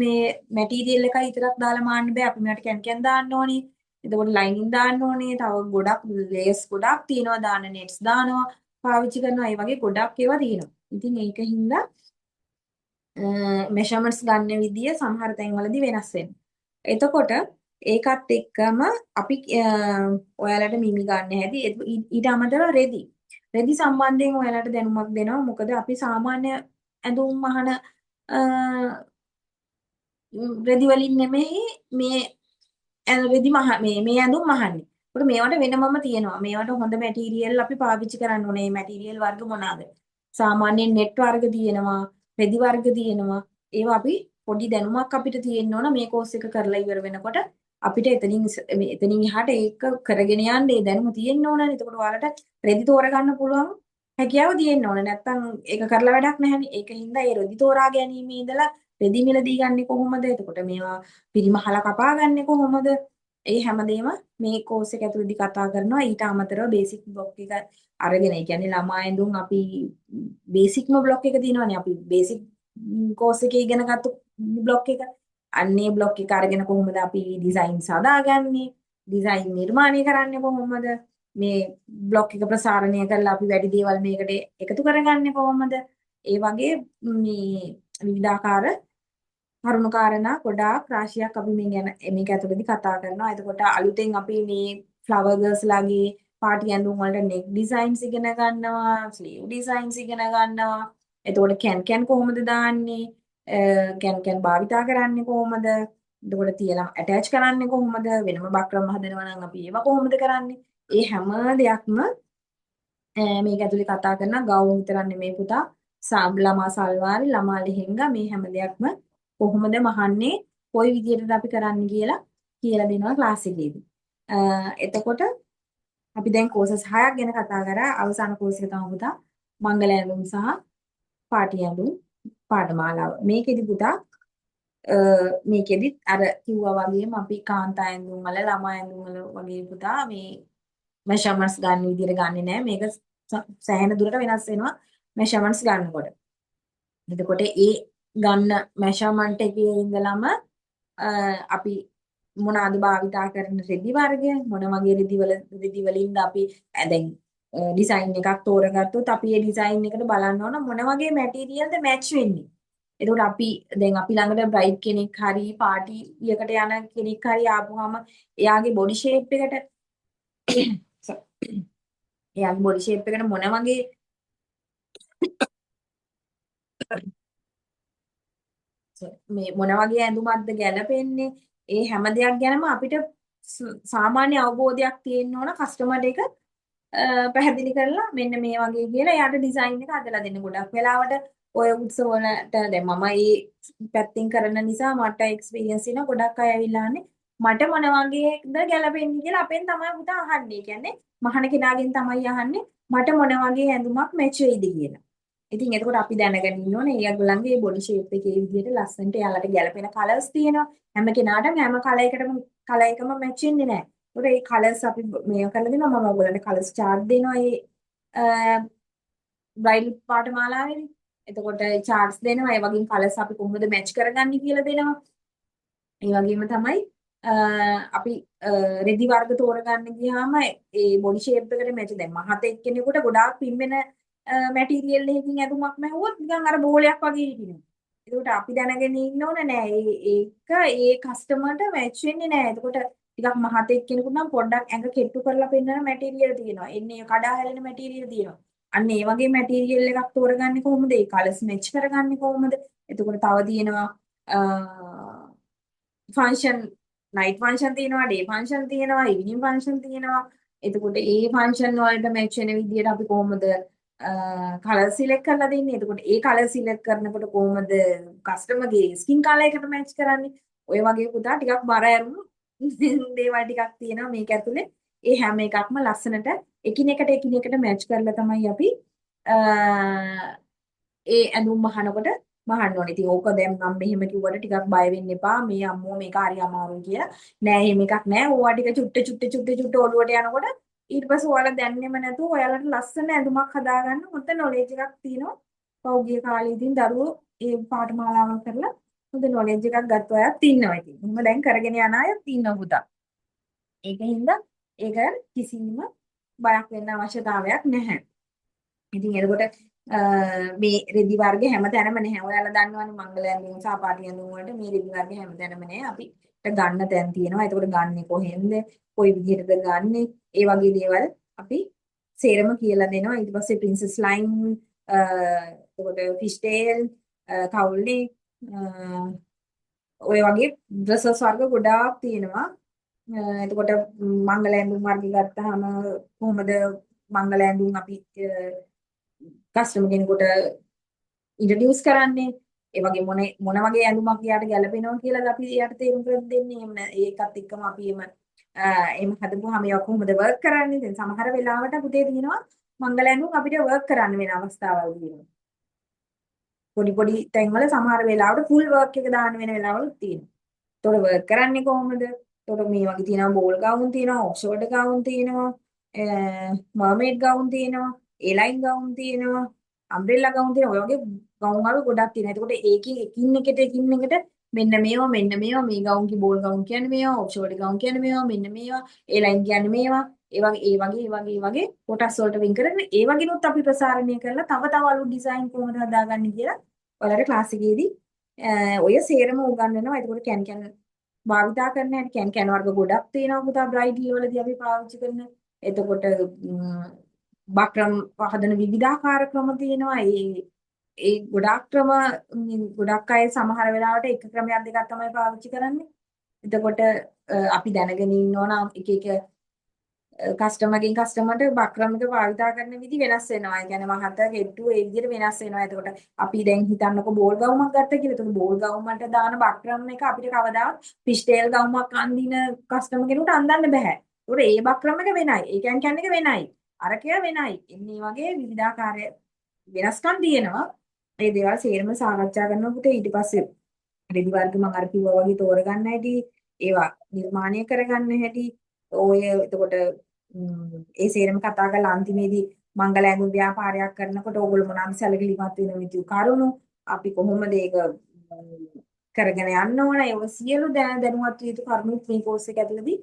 මේ මැටීරියල් එකයි විතරක් දාලා මාන්න බෑ. අපි මේවට කැන් දාන්න ඕනේ. එතකොට ලයිනින් දාන්න ඕනේ. තව ගොඩක් ලේස් ගොඩක් තියෙනවා. දාන්න නෙට්ස් දානවා. පාවිච්චි කරනවා. ඒ වගේ ගොඩක් ඒවා තියෙනවා. ඉතින් ඒකින්ද මෙෂර්මන්ට්ස් ගන්න විදිය සමහර තැන්වලදී වෙනස් වෙනවා. එතකොට ඒකත් එක්කම අපි ඔයාලට මිමි ගන්න හැටි ඊට අමතරව රෙදි සම්බන්ධයෙන් ඔයාලට දැනුමක් දෙනවා. මොකද අපි සාමාන්‍ය ඇඳුම් මහන රෙදි වලින් නෙමෙයි මේ මේ ඇඳුම් මහන්නේ. ඒකට මේවට වෙනමම තියෙනවා. මේවට හොඳ මැටීරියල් අපි පාවිච්චි කරන්න ඕනේ. මේ මැටීරියල් වර්ග මොනවාද? සාමාන්‍යයෙන් නෙට් වර්ග තියෙනවා. රෙදි වර්ග තියෙනවා. ඒවා අපි පොඩි දැනුමක් අපිට තියෙන්න ඕන මේ කෝස් එක කරලා ඉවර වෙනකොට අපිට එතනින් එහාට ඒක කරගෙන යන්න ඒ දැනුම තියෙන්න ඕනනේ. එතකොට ඔයාලට රෙදි තෝරගන්න පුළුවන් හැකියාව තියෙන්න ඕන. නැත්තම් ඒක කරලා වැඩක් නැහැනේ. ඒකින්ද ඒ රෙදි තෝරා ගැනීමේ ඉඳලා රෙදි මිලදී ගන්නේ කොහොමද? එතකොට මේවා පිරිමහලා කපා ගන්නේ කොහොමද? ඒ හැමදේම මේ කෝස් එක ඇතුළතදී කතා කරනවා. ඊට අමතරව බේසික් බ්ලොක් එක අරගෙන ඒ කියන්නේ ළමා ඇඳුම් අපි බේසික්ම බ්ලොක් එක තියෙනවානේ. අපි බේසික් කෝස් එකේ ඉගෙන ගත්ත බ්ලොක් එක. අන්නේ බ්ලොක් එක අරගෙන කොහොමද අපි ඩිසයින් සදාගන්නේ? ඩිසයින් නිර්මාණය කරන්නේ කොහොමද? මේ බ්ලොක් එක ප්‍රසාරණය කරලා අපි වැඩි දේවල් මේකට එකතු කරගන්නේ කොහොමද? ඒ වගේ මේ විවිධාකාර කරුණු කාරණා ගොඩාක් රාශියක් අපි මේක ඇතුළතදී කතා කරනවා. එතකොට අලුතෙන් අපි මේ ෆ්ලවර් ගර්ල්ස්ලාගේ පාටි ඇඳුම් වලට නෙක් ඩිසයින්ස් ඉගෙන ගන්නවා, ස්ලීව් ඩිසයින්ස් ඉගෙන ගන්නවා. එතකොට කැන් කොහොමද දාන්නේ? කැන් භාවිතා කරන්නේ කොහොමද? එතකොට තියලා ඇටච් කරන්නේ කොහොමද? වෙනම බක්රම් හදනවා නම් අපි ඒවා කොහොමද කරන්නේ? ඒ හැම දෙයක්ම මේක ඇතුලේ කතා කරන ගවුම් විතරක් නෙමෙයි පුතා. ළමා සල්වාරි, ළමා ලෙහෙංගා මේ හැම දෙයක්ම කොහොමද මහන්නේ කොයි විදිහටද අපි කරන්න කියලා දෙනවා ක්ලාස් එකේදී. එතකොට අපි දැන් කෝසස් 6ක් ගැන කතා කරා. අවසාන කෝස් එක තමයි පුතා මංගල ඇඳුම් සහ පාටි ඇඳුම් පාඨමාලාව. මේකෙදි පුතා මේකෙදිත් අර කිව්වා වගේම අපි කාන්තා ඇඳුම් වල ළමා ඇඳුම් වල වගේ පුතා මේ මෙෂර්මන්ට්ස් ගන්න විදිහට ගන්නෙ නෑ. මේක සෑහෙන දුරට වෙනස් වෙනවා මෙෂර්මන්ට්ස් ගන්නකොට. එතකොට ඒ ගන්න මෙෂර්මන්ට් එකේ ඉඳලම අපි මොනවාද භාවිතා කරන රෙදි වර්ග මොන වගේ රෙදි වලින්ද අපි දැන් ඩිසයින් එකක් තෝරගත්තොත් අපි ඒ ඩිසයින් එකට බලන්න ඕන මොන වගේ මැටීරියල්ද මැච් වෙන්නේ. එතකොට අපි දැන් අපි ළඟට බ්‍රයිඩ් කෙනෙක් හරි පාටි එකකට යන කෙනෙක් හරි ආපුවාම එයාගේ බොඩි ෂේප් එකට එයාගේ බොඩි ෂේප් එකට මොන වගේ මේ මොන වගේ ඇඳුමක්ද ගැලපෙන්නේ ඒ හැම දෙයක් ගැනම අපිට සාමාන්‍ය අවබෝධයක් තියෙන්න ඕන කස්ටමර් එක පැහැදිලි කරලා මෙන්න මේ වගේ කියලා එයාට ඩිසයින් එක හදලා දෙන්න. ගොඩක් වෙලාවට ඔය උත්සව වලට දැන් මම ඒ පැත්තෙන් කරන නිසා මට එක්ස්පීරියන්ස් තියෙන ගොඩක් අය ඇවිල්ලා අහන්නේ මට මොන වගේද ගැලපෙන්නේ කියලා අපෙන් තමයි පුතා අහන්නේ. ඒ කියන්නේ මහන කෙනාගෙන් තමයි අහන්නේ මට මොන වගේ ඇඳුමක් මැච් වෙයිද කියලා. ඉතින් එතකොට අපි දැනගෙන ඉන්න ඕනේ ඒගොල්ලන්ගේ බොඩි ෂේප් එකේ විදිහට ලස්සනට එයාලට ගැලපෙන කලර්ස් තියෙනවා. හැම කෙනාටම හැම කලර් එකම මැච් වෙන්නේ නැහැ. ඒකට ඒ කලර්ස් අපි මේව කරලා දෙනවා. මම ඔයගොල්ලන්ට කලර්ස් chart දෙනවා ඒ බ්‍රයිඩල් පාඨමාලාවේදී. එතකොට charts දෙනවා. ඒ වගේ කලර්ස් අපි කොහොමද මැච් කරගන්නේ කියලා දෙනවා. ඒ වගේම තමයි අපි රෙදි වර්ග තෝරගන්න ගියාම ඒ බොඩි ෂේප් එකට මැච් දැන් මහත එක්කෙනෙකුට ගොඩාක් පිම්බෙන මැටීරියල් එකකින් ඇඳුමක් මැහුවොත් නිකන් අර බෝලයක් වගේ හිටිනවා. ඒකට අපි දැනගෙන ඉන්න ඕන නෑ ඒක ඒ කස්ටමර්ට මැච් වෙන්නේ නෑ. එතකොට ටිකක් මහත එක්කෙනෙකුට නම් පොඩ්ඩක් ඇඟ කෙට්ටු කරලා පෙන්නන මැටීරියල් තියෙනවා. එන්නේ කඩා හැලෙන මැටීරියල් තියෙනවා. අන්න ඒ වගේ මැටීරියල් එකක් තෝරගන්නේ කොහොමද? ඒ කලර්ස් මැච් කරගන්නේ කොහොමද? එතකොට තව තියෙනවා ෆන්ක්ෂන් නයිට් ෆන්ක්ෂන් තියෙනවා ඩේ ෆන්ක්ෂන් තියෙනවා ඉවිනිං ෆන්ක්ෂන් තියෙනවා එතකොට ඒ ෆන්ක්ෂන් වලට මැච් වෙන විදිහට අපි කොහොමද කලර් සිලෙක්ට් කරලා දෙන්නේ එතකොට ඒ කලර් සිලෙක්ට් කරනකොට කොහොමද කස්ටමර්ගේ ස්කින් කලර් එකට මැච් කරන්නේ ඔය වගේ පුතා ටිකක් බර ඇරුණු දේවල් ටිකක් තියෙනවා මේක ඇතුලේ ඒ හැම එකක්ම ලස්සනට එකිනෙකට මැච් කරලා තමයි අපි ඒ ඇඳුම් මහනකොට මහන්න ඕනේ. ඉතින් ඕක දැන් මම මෙහෙම කිව්වට ටිකක් බය වෙන්න එපා. මේ අම්මෝ මේක හරි අමාරුයි කියලා. නෑ එහෙම එකක් නෑ. ඕවා ටික චුට්ට ඔළුවට යනකොට ඊට පස්සේ ඔයාලා දැන්නේම නැතුව ඔයාලට ලස්සන ඇඳුමක් හදාගන්න හොඳ නොලෙජ් එකක් තියෙනවා. පෞද්ගලික කාලේ ඉතින් දරුවෝ ඒ පාඨමාලාවක් කරලා හොඳ නොලෙජ් එකක් ගත්ත අයත් ඉන්නවා ඉතින්. එහෙම දැන් කරගෙන යන අයත් ඉන්නවා පුතා. ඒකින්ද ඒක කිසිම බයක් වෙන්න අවශ්‍යතාවයක් නැහැ. ඉතින් එතකොට මේ රෙදි වර්ග හැමතැනම නැහැ. ඔයාලා දන්නවනේ මංගල ඇඳුම් සහ පාටි ඇඳුම් වලට මේ රෙදි වර්ග හැමතැනම නැහැ. අපිට ගන්න තැන් තියෙනවා. එතකොට ගන්නෙ කොහෙන්ද? කොයි විදිහටද ගන්නෙ? ඒ වගේ දේවල් අපි සේරම කියලා දෙනවා. ඊට පස්සේ ප්‍රින්සස් ලයින් එතකොට ෆිෂ් ටේල් කවුල්ලි ඔය වගේ ඩ්‍රෙසස් වර්ග ගොඩාක් තියෙනවා. එතකොට මංගල ඇඳුම් වර්ග ගත්තාම කොහොමද මංගල ඇඳුම් අපි කස්ටමර් කෙනෙකුට ඉන්ට්‍රොඩියුස් කරන්නේ ඒ වගේ මොන වගේ ඇඳුමක් යාට ගැලපෙනවා කියලාද අපි යාට තේරුම් කර දෙන්නේ එහෙම ඒකත් එක්කම අපි එහෙම හදපුවාම ඒක කොහොමද වර්ක් කරන්නේ දැන් සමහර වෙලාවට පුතේ තියෙනවා මංගල ඇඳුම් අපිට වර්ක් කරන්න වෙන අවස්ථාවල් තියෙනවා පොඩි තැන්වල සමහර වෙලාවට ෆුල් වර්ක් එක දාන්න වෙන වෙලාවලුත් තියෙනවා ඒතකොට වර්ක් කරන්නේ කොහොමද ඒතකොට මේ වගේ තියෙනවා බෝල් ගවුන් තියෙනවා ඔක්ස්ෆර්ඩ් ගවුන් තියෙනවා මර්මේඩ් ගවුන් තියෙනවා ඒලයින් ගවුන් තියෙනවා අම්බ්‍රෙල්ලා ගවුන් තියෙනවා ඔය වගේ ගවුන් වල ගොඩක් තියෙනවා. එතකොට ඒකෙන් එකින් එකට මෙන්න මේවා මේ ගවුන්ගේ බෝල් ගවුන් කියන්නේ මේවා ඔක්ස්ෆර්ඩ් ගවුන් කියන්නේ මේවා මෙන්න මේවා ඒලයින් කියන්නේ මේවා ඒ වගේ කොටස් වලට වෙන් කරගෙන ඒ වගේනොත් අපි ප්‍රසාරණය කරලා තව අලුත් ඩිසයින් කොහොමද හදාගන්නේ කියලා ඔයාලට ක්ලාස් එකේදී ඔය සේරම උගන්වනවා. එතකොට කැන් භාවිතා කරන හැටි කැන් වර්ග ගොඩක් තියෙනවා පුතා බ්‍රයිඩල් වලදී අපි පාවිච්චි කරන. එතකොට බක්‍රම් හදන විවිධාකාර ක්‍රම තියෙනවා. ඒ ගොඩක් අය සමහර වෙලාවට එක ක්‍රමයක් දෙකක් තමයි පාවිච්චි කරන්නේ. එතකොට අපි දැනගෙන ඉන්න ඕන එක කස්ටමර්ගෙන් කස්ටමර්ට බක්‍රමික භාවිතා කරන විදි වෙනස් වෙනවා. ඒ කියන්නේ මහත ගෙට්ටු ඒ විදිහට වෙනස් වෙනවා. එතකොට අපි දැන් හිතන්නකො බෝල් ගවුමක් ගත්ත කියලා. එතකොට බෝල් ගවුමට දාන බක්‍රම් එක අපිට කවදාවත් ෆිෂ්ටේල් ගවුමක් අඳින කස්ටමර් කෙනෙකුට අඳන්න බෑ. ඒකට ඒ බක්‍රම් එක වෙනයි. ඒ කියන්නේ එක වෙනයි. අරකය වෙනයි. එන්නේ වගේ විවිධාකාර වෙනස්කම් තියෙනවා. මේ දේවල් සේරම සාකච්ඡා කරනවා පුතේ ඊට පස්සේ රෙදි වර්ග මම අර කිව්වා වගේ තෝරගන්න හැටි ඒවා නිර්මාණය කරගන්න හැටි ඔය එතකොට ඒ සේරම කතා කරලා අන්තිමේදී මංගල ඇඳුම් ව්‍යාපාරයක් කරනකොට ඕගොල්ලෝ මොනවාද සැලකිලිමත් වෙන විදිහ කරුණු අපි කොහොමද ඒක කරගෙන යන්න ඕන. ඒ සියලු දැනුවත් විය යුතු කරුණු මේ කෝස් එක ඇතුළතදී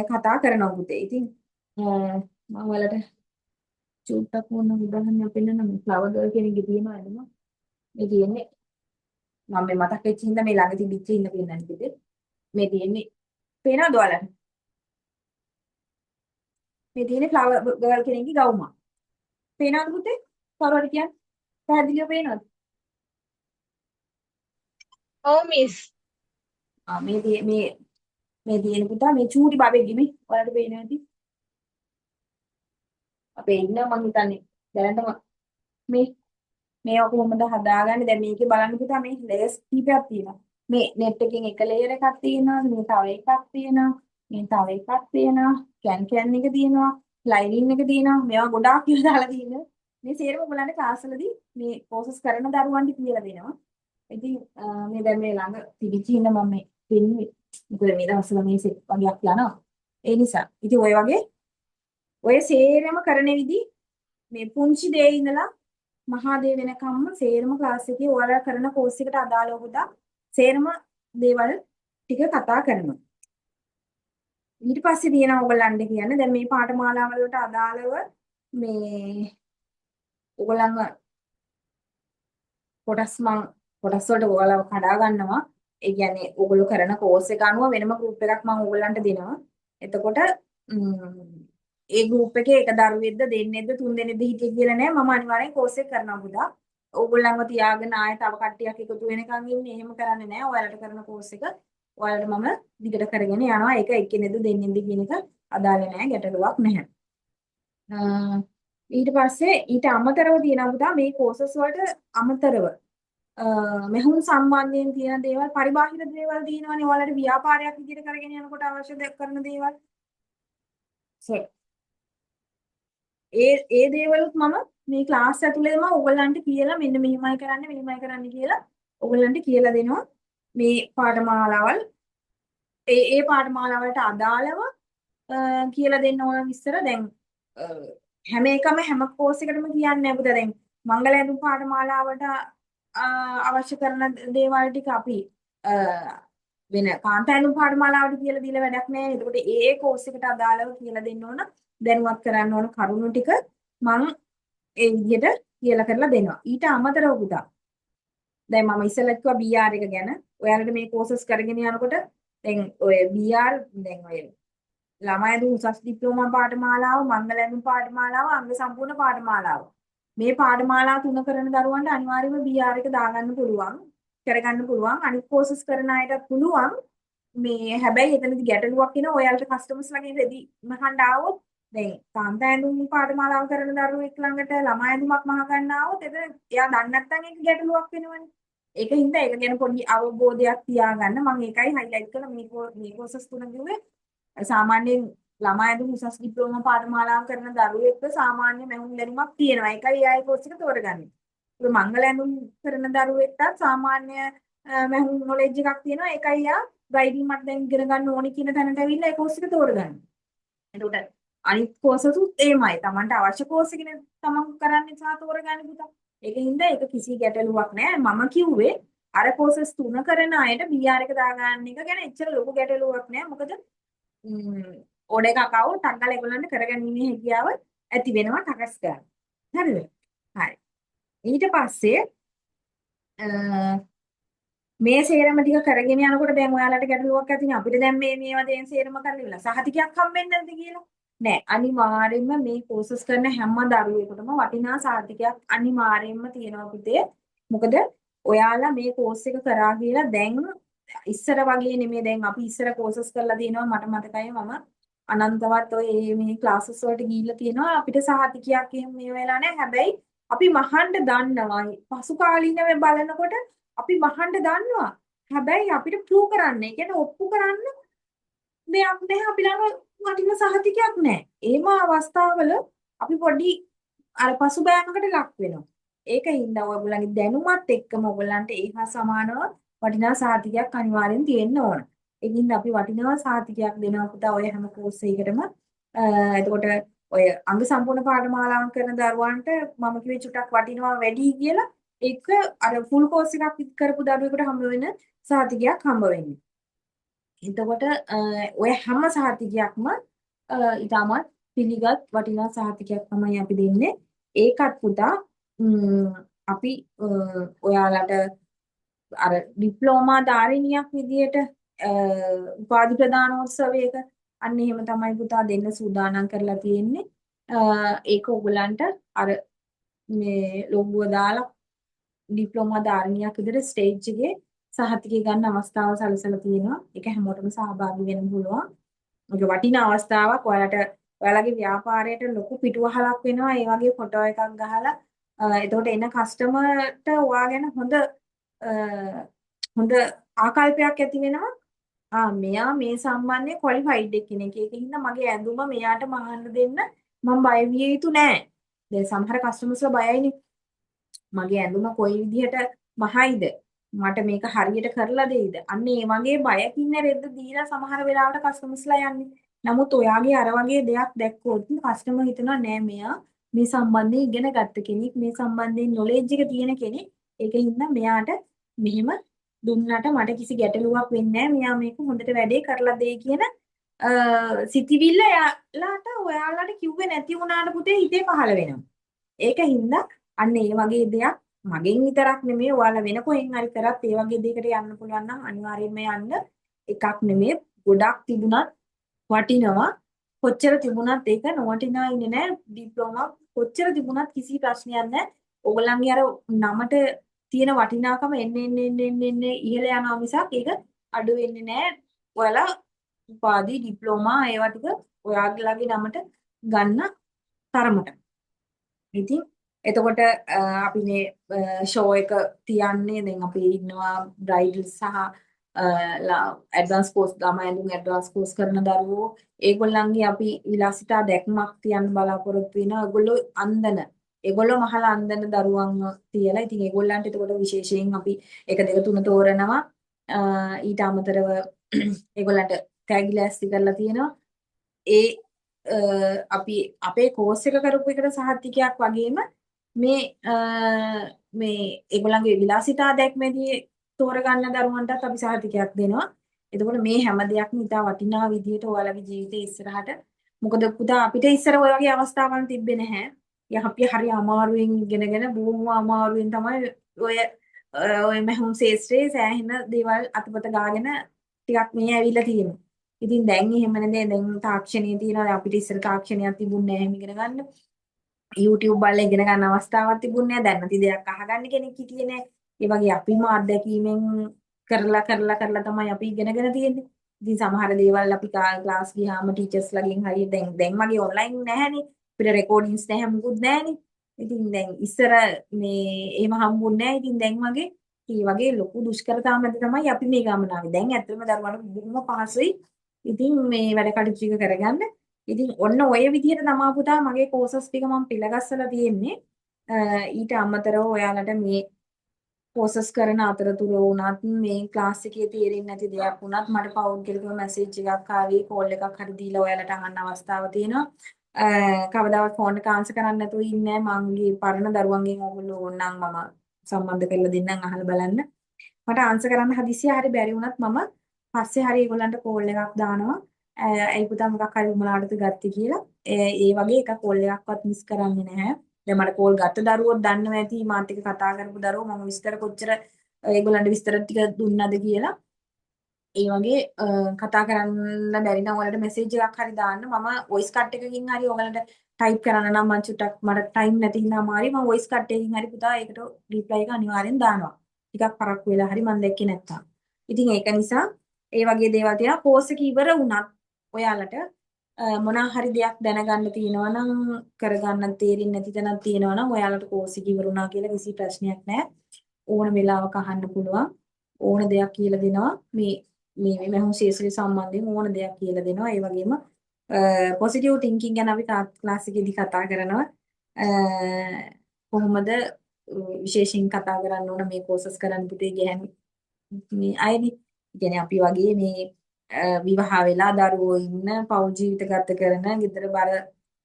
කතා කරනවා පුතේ. ඉතින් මම ඔයාලට චුට්ටක් මොන උදාහරණයක් පෙන්නන්න මේ ෆ්ලවර් ගර්ල් කියන එකේ තියෙනවා නේද? මේ තියෙන්නේ මම මේ මතක් වෙච්ච හින්දා මේ ළඟ තිබිච්ච හින්දා පෙන්නන්න පුතේ. මේ තියෙන්නේ පේනවද ඔයාලට? මේ තියෙන්නේ ෆ්ලවර් ගර්ල් කියන එකේ ගවුමක්. පේනවද පුතේ? කවුරුහරි කියන්නේ? පැහැදිලිව පේනවද? Oh, Miss. මේ තියෙන පුතා මේ චූටි බබෙක්ගේ මේ ඔයාලට පේන්නේ නැති. අපේ ඉන්න මං හිතන්නේ දැනටම මේ කොහොමද හදාගන්නේ? දැන් මේකේ බලන්න පුතා මේ ලේයර්ස් කීපයක් තියෙනවා. මේ net එකෙන් එක ලේයර් එකක් තියෙනවා, මේ තව එකක් තියෙනවා, මේ තව එකක් තියෙනවා, කැන් එක තියෙනවා, ලයිනින් එක තියෙනවා. මේවා ගොඩාක් කියලා දාලා තියෙනවා. මේ සේරම ඔයගලන්ට ක්ලාස් වලදී මේ ප්‍රොසෙස් කරන දරුවන්ට කියලා දෙනවා. ඉතින් මේ දැන් මේ ළඟ තිබිච්ච ඉන්න මම මේ පින්නේ මොකද මේ දවස්වල මේ සෙට් වගේක් යනවා. ඒ නිසා ඉතින් ඔය වගේ ඔය සේරම කරන විදි මේ පුංචි දේ ඉඳලා මහා දේ වෙනකම්ම සේරම ක්ලාස් එකේ ඔයාලා කරන කෝස් එකට අදාළව පුතා සේරම දේවල් ටික කතා කරනවා. ඊට පස්සේ තියෙනවා ඔයගලන්ට කියන්නේ දැන් මේ පාඨමාලාව වලට අදාළව මේ ඔයගලන්ව කොටස් වලට ඔයාලව කඩා ගන්නවා. ඒ කියන්නේ ඔයගොල්ලෝ කරන කෝස් එක අනුව වෙනම ගෲප් එකක් මම ඔයගලන්ට දෙනවා. එතකොට ඒ ගෲප් එකේ එක දරුවෙක්ද දෙන්නෙක්ද තුන් දෙනෙක්ද හිටියේ කියලා නෑ. මම අනිවාර්යෙන් කෝස් එක කරනවා පුතා. ඕගොල්ලන්ව තියාගෙන ආයෙ තව කට්ටියක් එකතු වෙනකන් ඉන්නේ. එහෙම කරන්නේ නෑ. ඔයාලට කරන කෝස් එක ඔයාලට මම දිගට කරගෙන යනවා. ඒක එක්කෙනෙක්ද දෙන්නෙක්ද කියන එක අදාළ නෑ. ගැටලුවක් නැහැ. ඊට පස්සේ ඊට අමතරව තියෙනවා පුතා මේ කෝසස් වලට අමතරව මෙහුම් සම්බන්ධයෙන් තියෙන දේවල් පරිබාහිර දේවල් තියෙනවානේ ඔයාලට ව්‍යාපාරයක් විදිහට කරගෙන යනකොට අවශ්‍ය කරන දේවල්. ඒ දේවලුත් මම මේ ක්ලාස් ඇතුළේම ඔයගලන්ට කියලා මෙන්න මෙහෙමයි කරන්න කියලා ඔයගලන්ට කියලා දෙනවා. මේ පාඨමාලාවල් ඒ පාඨමාලාවලට අදාළව කියලා දෙන්න ඕන විස්තර දැන් හැම එකම හැම කෝස් එකකටම කියන්නේ නැහැ පුතා. දැන් මංගල ඇඳුම් පාඨමාලාවට අවශ්‍ය කරන දේවල් ටික අපි වෙන කාන්තා ඇඳුම් පාඨමාලාවට කියලා දීලා වැඩක් නැහැ. එතකොට ඒ කෝස් එකට අදාළව කියලා දෙන්න ඕන දැනුවත් කරන්න ඕන කරුණු ටික මම ඒ විදිහට කියලා කරලා දෙනවා. ඊට අමතරව පුතා දැන් මම ඉස්සෙල්ලා කිව්වා BR එක ගැන. ඔයාලට මේ කෝසස් කරගෙන යනකොට දැන් ඔය BR දැන් ඔය ළමයි ඇඳුම් උසස් ඩිප්ලෝමා පාඨමාලාව, මංගල ඇඳුම් පාඨමාලාව, අංග සම්පූර්ණ පාඨමාලාව. මේ පාඨමාලා තුන කරන දරුවන්ට අනිවාර්යයෙන්ම BR එක දාගන්න පුළුවන්. කරගන්න පුළුවන්. අනිත් කෝසස් කරන අයටත් පුළුවන්. මේ හැබැයි එතනදි ගැටලුවක් එනවා. ඔයාලට කස්ටමර්ස් ලාගේ රෙදි මහන්න ආවොත් දැන් කාන්තා ඇඳුම් පාඨමාලාව කරන දරුවෙක් ළඟට ළමයි ඇඳුමක් මහ ගන්න ආවොත් එතන එයා දන්නේ නැත්නම් ඒක ගැටලුවක් වෙනවනේ. ඒක හින්දා ඒක ගැන පොඩි අවබෝධයක් තියාගන්න මම ඒකයි හයිලයිට් කරලා මේ කෝසස් තුන කිව්වේ. සාමාන්‍යයෙන් ළමයි ඇඳුම් උසස් ඩිප්ලෝමා පාඨමාලාව කරන දරුවෙක්ට සාමාන්‍ය මැහුම් දැනුමක් තියෙනවා. ඒකයි ආයේ කෝස් එක තෝරගන්නේ. ඒ මංගල ඇඳුම් කරන දරුවෙක්ට සාමාන්‍ය මැහුම් නොලෙජ් එකක් තියෙනවා. ඒකයි යා ගයිඩින් මට දැන් ඉගෙන ගන්න ඕනේ කියන තැනට ඇවිල්ලා ඒ කෝස් එක තෝරගන්නේ. එතකොට අනිත් කෝසසුත් එයිමයි. Tamanට අවශ්‍ය කෝස් එකනේ තමන් කරන්නේ සහ තෝරගන්නේ පුතා. ඒකින්ද ඒක කිසි ගැටලුවක් නෑ. මම කිව්වේ අර කෝසස් තුන කරන අයට BR එක දාගන්න එක ගැන එච්චර ලොකු ගැටලුවක් නෑ. මොකද ඕඩ එකක් ආවොත් ටක් ගාලා ඒගොල්ලන්ට කරගැනීමේ හැකියාව ඇති වෙනවා ටකස් ගන්න. හරිද? හරි. ඊට පස්සේ මේ සේරම ටික කරගෙන යනකොට දැන් ඔයාලට ගැටලුවක් ඇතිනේ අපිට දැන් මේවා දෙන් සේරම කරලා ඉවරලා සහතිකයක් හම්බෙන්නේ නැද්ද කියලා නෑ අනිවාර්යයෙන්ම මේ කෝසස් කරන හැම දරුවෙකුටම වටිනා සහතිකයක් අනිවාර්යයෙන්ම තියෙනවා පුතේ මොකද ඔයාලා මේ කෝස් එක කරා කියලා දැන් ඉස්සර වගේ නෙමෙයි දැන් අපි ඉස්සර කෝසස් කරලා තියෙනවා මට මතකයි මම අනන්තවත් ඔය මේ ක්ලාසස් වලට ගිහිල්ලා තියෙනවා අපිට සහතිකයක් එහෙම මේ වෙලා නෑ හැබැයි අපි මහන්න දන්නවා පසු කාලීනව බලනකොට අපි මහන්න දන්නවා. හැබැයි අපිට ප්‍රූව් කරන්න, ඒ කියන්නේ ඔප්පු කරන්න දෙයක් නැහැ. අපි ළඟ වටින සහතිකයක් නැහැ. ඒම අවස්ථාවල අපි පොඩි අර පසුබෑමකට ලක් වෙනවා. ඒකින්ද ඔයගොල්ලන්ගේ දැනුමත් එක්කම ඔයගොල්ලන්ට ඒහා සමානව වටිනා සහතිකයක් අනිවාර්යෙන් තියෙන්න ඕන. ඒකින්ද අපි වටිනා සහතිකයක් දෙනවා පුතා ඔය හැම කෝස් එකකටම. එතකොට ඔය අංග සම්පූර්ණ පාඨමාලාවන් කරන දරුවන්ට මම කිව්වේ චුට්ටක් වටිනවා වැඩි කියලා ඒක අර ෆුල් කෝස් එකක් කරපු දරුවෙකුට හම්බ වෙන සහතිකයක් හම්බ වෙන්නේ. එතකොට ඔය හැම සහතිකයක්ම ඉතාමත් පිළිගත් වටිනා සහතිකයක් තමයි අපි දෙන්නේ. ඒකත් පුතා අපි ඔයාලට අර ඩිප්ලෝමා ධාරිනියක් විදියට උපාධි ප්‍රදානෝත්සවයක අන්න එහෙම තමයි පුතා දෙන්න සූදානම් කරලා තියෙන්නේ. ඒක ඔයගලන්ට අර මේ ලොගුව දාලා ඩිප්ලෝමා ධාරණියක් විදිහට ස්ටේජ් එකේ සහතිකය ගන්න අවස්ථාව සැලසලා තියෙනවා. ඒක හැමෝටම සහභාගී වෙන්න පුළුවන්. ඒක වටිනා අවස්ථාවක්. ඔයාලගේ ව්‍යාපාරයට ලොකු පිටුවහලක් වෙනවා. ඒ වගේ ෆොටෝ එකක් ගහලා එතකොට එන කස්ටමර්ට ඔයා ගැන හොඳ ආකල්පයක් ඇති වෙනවා. මෙයා මේ සම්බන්ධයෙන් ක්වොලිෆයිඩ් කෙනෙක්. ඒකින්ද මගේ ඇඳුම මෙයාට මහන්න දෙන්න මම බය විය යුතු නෑ. දැන් සමහර කස්ටමර්ස්ලා බයයිනේ. මගේ ඇඳුම කොයි විදිහට මහයිද? මට මේක හරියට කරලා දෙයිද? අන්න ඒ වගේ බයකින් රෙද්ද දීලා සමහර වෙලාවට කස්ටමර්ස්ලා යන්නේ. නමුත් ඔයාගේ අර වගේ දෙයක් දැක්කොත් කස්ටමර් හිතනවා නෑ මෙයා මේ සම්බන්ධයෙන් ඉගෙන ගත්ත කෙනෙක්, මේ සම්බන්ධයෙන් නොලෙජ් එක තියෙන කෙනෙක්. ඒකින්ද මෙයාට මෙහෙම දුන්නට මට කිසි ගැටලුවක් වෙන්නේ නෑ. මෙයා මේක හොඳට වැඩේ කරලා දෙයි කියන සිතිවිල්ල යාලාට ඔයාලට කිව්වේ නැති වුණාට පුතේ හිතේ පහළ වෙනවා. ඒකින්ද අන්න ඒ වගේ දෙයක් මගෙන් විතරක් නෙමෙයි ඔයාලා වෙන කොහෙන් හරි කරත් ඒ වගේ දෙයකට යන්න පුළුවන් නම් අනිවාර්යයෙන්ම යන්න. එකක් නෙමෙයි ගොඩක් තිබුණත් වටිනවා. කොච්චර තිබුණත් ඒක නොවටිනා ඉන්නේ නැහැ. ඩිප්ලෝමා කොච්චර තිබුණත් කිසි ප්‍රශ්නයක් නැහැ. ඕගොල්ලන්ගේ අර නමට තියෙන වටිනාකම එන්නේ ඉහළ යනවා මිසක් ඒක අඩු වෙන්නේ නැහැ. ඔයාලා උපාධි ඩිප්ලෝමා ඒවා ටික ඔයාලගේ නමට ගන්න තරමට. ඉතින් එතකොට අපි මේ ෂෝ එක තියන්නේ දැන් අපි ඉන්නවා බ්‍රයිඩල් සහ ඇඩ්වාන්ස් කෝස් ළමයි ඇඳුම් ඇඩ්වාන්ස් කෝස් කරන දරුවෝ ඒගොල්ලන්ගේ අපි විලාසිතා දැක්මක් තියන්න බලාපොරොත්තු වෙනවා. ඒගොල්ලෝ මහලා අන්දන දරුවන්ව තියලා. ඉතින් ඒගොල්ලන්ට එතකොට විශේෂයෙන් අපි 1 2 3 තෝරනවා. ඊට අමතරව ඒගොල්ලන්ට තෑගි ලෑස්ති කරලා තියෙනවා. ඒ අපි අපේ කෝස් එක කරපු එකට සහතිකයක් වගේම මේ ඒගොල්ලන්ගේ විලාසිතා දැක්මේදී තෝරගන්න දරුවන්ටත් අපි සහතිකයක් දෙනවා. එතකොට මේ හැම දෙයක්ම ඉතා වටිනා විදියට ඔයාලගේ ජීවිතේ ඉස්සරහට මොකද පුතා අපිට ඉස්සර ඔය වගේ අවස්ථාවක් තිබ්බේ නැහැ. අපි හරි අමාරුවෙන් ඉගෙනගෙන බොහොම අමාරුවෙන් තමයි ඔය මහුම් ශේෂ්ත්‍රයේ සෑහෙන දේවල් අතපත ගාගෙන ටිකක් මේ ඇවිල්ලා තියෙනවා. ඉතින් දැන් එහෙම නෙදේ දැන් තාක්ෂණයේ තියෙනවා අපිට ඉස්සර තාක්ෂණයක් තිබුණේ නැහැ ඉගෙන ගන්න. YouTube බලලා ඉගෙන ගන්න අවස්ථාවක් තිබුණේ නැහැ. දැන් නැති දෙයක් අහගන්න කෙනෙක් හිටියේ නැහැ. ඒ වගේ අපිම අත්දැකීමෙන් කරලා තමයි අපි ඉගෙනගෙන තියෙන්නේ. ඉතින් සමහර දේවල් අපි ක්ලාස් ගියාම ටීචර්ස්ලාගෙන් හරිය දැන් වගේ ඔන්ලයින් නැහැනේ. අපිට රෙකෝඩින්ග්ස් නැහැ මුකුත් නැහැනේ. ඉතින් දැන් ඉස්සර මේ එහෙම හම්බුන්නේ නැහැ. ඉතින් දැන් වගේ මේ වගේ ලොකු දුෂ්කරතා මැද තමයි අපි මේ ගමන ආවේ. දැන් ඇත්තටම දරුවන්ට බොහොම පහසුයි. ඉතින් මේ වැඩ කටයුතු ටික කරගන්න. ඉතින් ඔන්න ඔය විදිහට තමා පුතා මගේ කෝසස් ටික මම පිළගස්සලා තියෙන්නේ. ඊට අමතරව ඔයාලට මේ කෝසස් කරන අතරතුර වුණත් මේ ක්ලාස් එකේ තේරෙන්නේ නැති දෙයක් වුණත් මට පෞද්ගලිකව මැසේජ් එකක් ආවේ කෝල් එකක් හරි දීලා ඔයාලට අහන්න අවස්ථාව තියෙනවා. කවදාවත් ෆෝන් එක ආන්සර් කරන්නේ නැතුව ඉන්නේ මගේ පරණ දරුවන්ගෙන් ඕගොල්ලෝ ඕනනම් මම සම්බන්ධ කරලා දෙන්නම් අහලා බලන්න. මට ආන්සර් කරන්න හදිසියෙ හරි බැරි වුණත් මම පස්සේ හරි ඒගොල්ලන්ට කෝල් එකක් දානවා. ඇයි පුතා මොකක් හරි උඹලාටද ගත්තේ කියලා. ඒ වගේ එක කෝල් එකක්වත් මිස් කරන්නේ නැහැ. දැන් මට කෝල් ගත්ත දරුවෝ දන්නවා ඇති මාත් එක්ක කතා කරපු දරුවෝ මම විස්තර කොච්චර ඒගොල්ලන්ට විස්තර ටික දුන්නද කියලා. ඒ වගේ කතා කරන්න බැරි නම් ඔයාලට මැසේජ් එකක් හරි දාන්න මම වොයිස් කට් එකකින් හරි ඔයාලට ටයිප් කරන්න නම් මම චුට්ටක් මට ටයිම් නැති හින්දා අමාරුයි මම වොයිස් කට් එකකින් හරි පුතා ඒකට රිප්ලයි එක අනිවාර්යෙන් දානවා. ටිකක් පරක්කු වෙලා හරි මම දැක්කේ නැත්තම්. ඉතින් ඒක නිසා ඒ වගේ දේවල් තියෙනවා කෝස් එක ඉවර වුණත් ඔයාලට මොනවා හරි දෙයක් දැනගන්න තියෙනවා නම් කරගන්න තේරෙන්නේ නැති තැනක් තියෙනවා නම් ඔයාලට කෝස් එක ඉවරුණා කියලා කිසි ප්‍රශ්නයක් නැහැ. ඕන වෙලාවක අහන්න පුළුවන්. ඕන දෙයක් කියලා දෙනවා. මේ මහුම් ශේෂ්ත්‍රය සම්බන්ධයෙන් ඕන දෙයක් කියලා දෙනවා. ඒ වගේම පොසිටිව් තින්කින් ගැන අපි ක්ලාස් එකේදී කතා කරනවා. කොහොමද විශේෂයෙන් කතා කරන්න ඕන මේ කෝසස් කරන්න පුතේ ගැහණු මේ අයනේ. කියන්නේ අපි වගේ මේ විවාහ වෙලා දරුවෝ ඉන්න පෞල් ජීවිත ගත කරන ගෙදර බර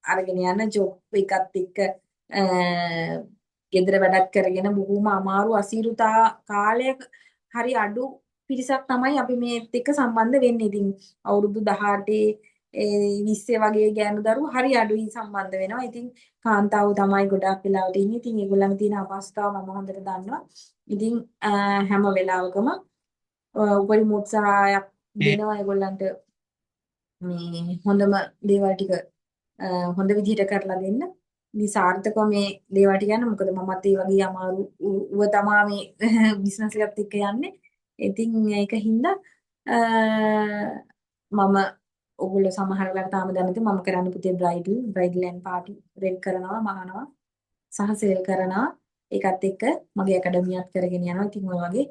අරගෙන යන ජොබ් එකත් එක්ක ගෙදර වැඩක් කරගෙන බොහොම අමාරු අසීරුතා කාලයක හරි අඩු පිරිසක් තමයි අපි මේත් එක්ක සම්බන්ධ වෙන්නේ. ඉතින් අවුරුදු 18 20 වගේ ගෑනු දරුවෝ හරි අඩුයි සම්බන්ධ වෙනවා. ඉතින් කාන්තාවෝ තමයි ගොඩාක් වෙලාවට ඉන්නේ. ඉතින් ඒගොල්ලන්ගේ තියෙන අපහසුතාව මම හොඳට දන්නවා. ඉතින් හැම වෙලාවකම උපරිම උත්සාහයක් දෙනවා ඒගොල්ලන්ට මේ හොඳම දේවල් ටික හොඳ විදිහට කරලා දෙන්න. ඉතින් සාර්ථකව මේ දේවල් ටික යන්න. මොකද මමත් ඒ වගේ අමාරු ව තමා මේ බිස්නස් එකත් එක්ක යන්නේ. ඉතින් ඒක හින්දා මම ඔයගොල්ලෝ සමහර වෙලාවට තාම දන්නේ නැති මම කරන්න පුතේ බ්‍රයිඩල් ඇන්ඩ් පාටි රෙන්ට් කරනවා මහනවා සහ සේල් කරනවා. ඒකත් එක්ක මගේ ඇකඩමියක් කරගෙන යනවා. ඉතින් ඔය වගේ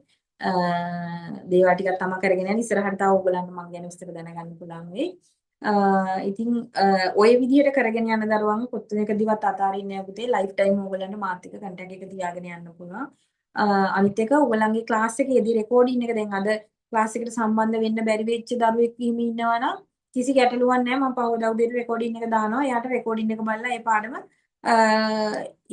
දේවල් ටිකක් තමයි කරගෙන යන්නේ. ඉස්සරහට තව ඔයගොල්ලන්ට මම ගැන විස්තර දැනගන්න පුළුවන් වෙයි. ඉතින් ඔය විදිහට කරගෙන යන දරුවන් කොත්තනකදීවත් අතාරින්නේ නැහැ පුතේ. ලයිෆ් ටයිම් ඔයගොල්ලන්ට මාත් එක්ක කන්ටැක්ට් එක තියාගෙන යන්න පුළුවන්. අනිත් එක ඔයගොල්ලන්ගේ ක්ලාස් එකේදී රෙකෝඩින් එක දැන් අද ක්ලාස් එකට සම්බන්ධ වෙන්න බැරි වෙච්ච දරුවෙක් හිම ඉන්නවා නම් කිසි ගැටලුවක් නැහැ. මම පහවදා උදේට රෙකෝඩින් එක දානවා. එයාට රෙකෝඩින් එක බලලා ඒ පාඩම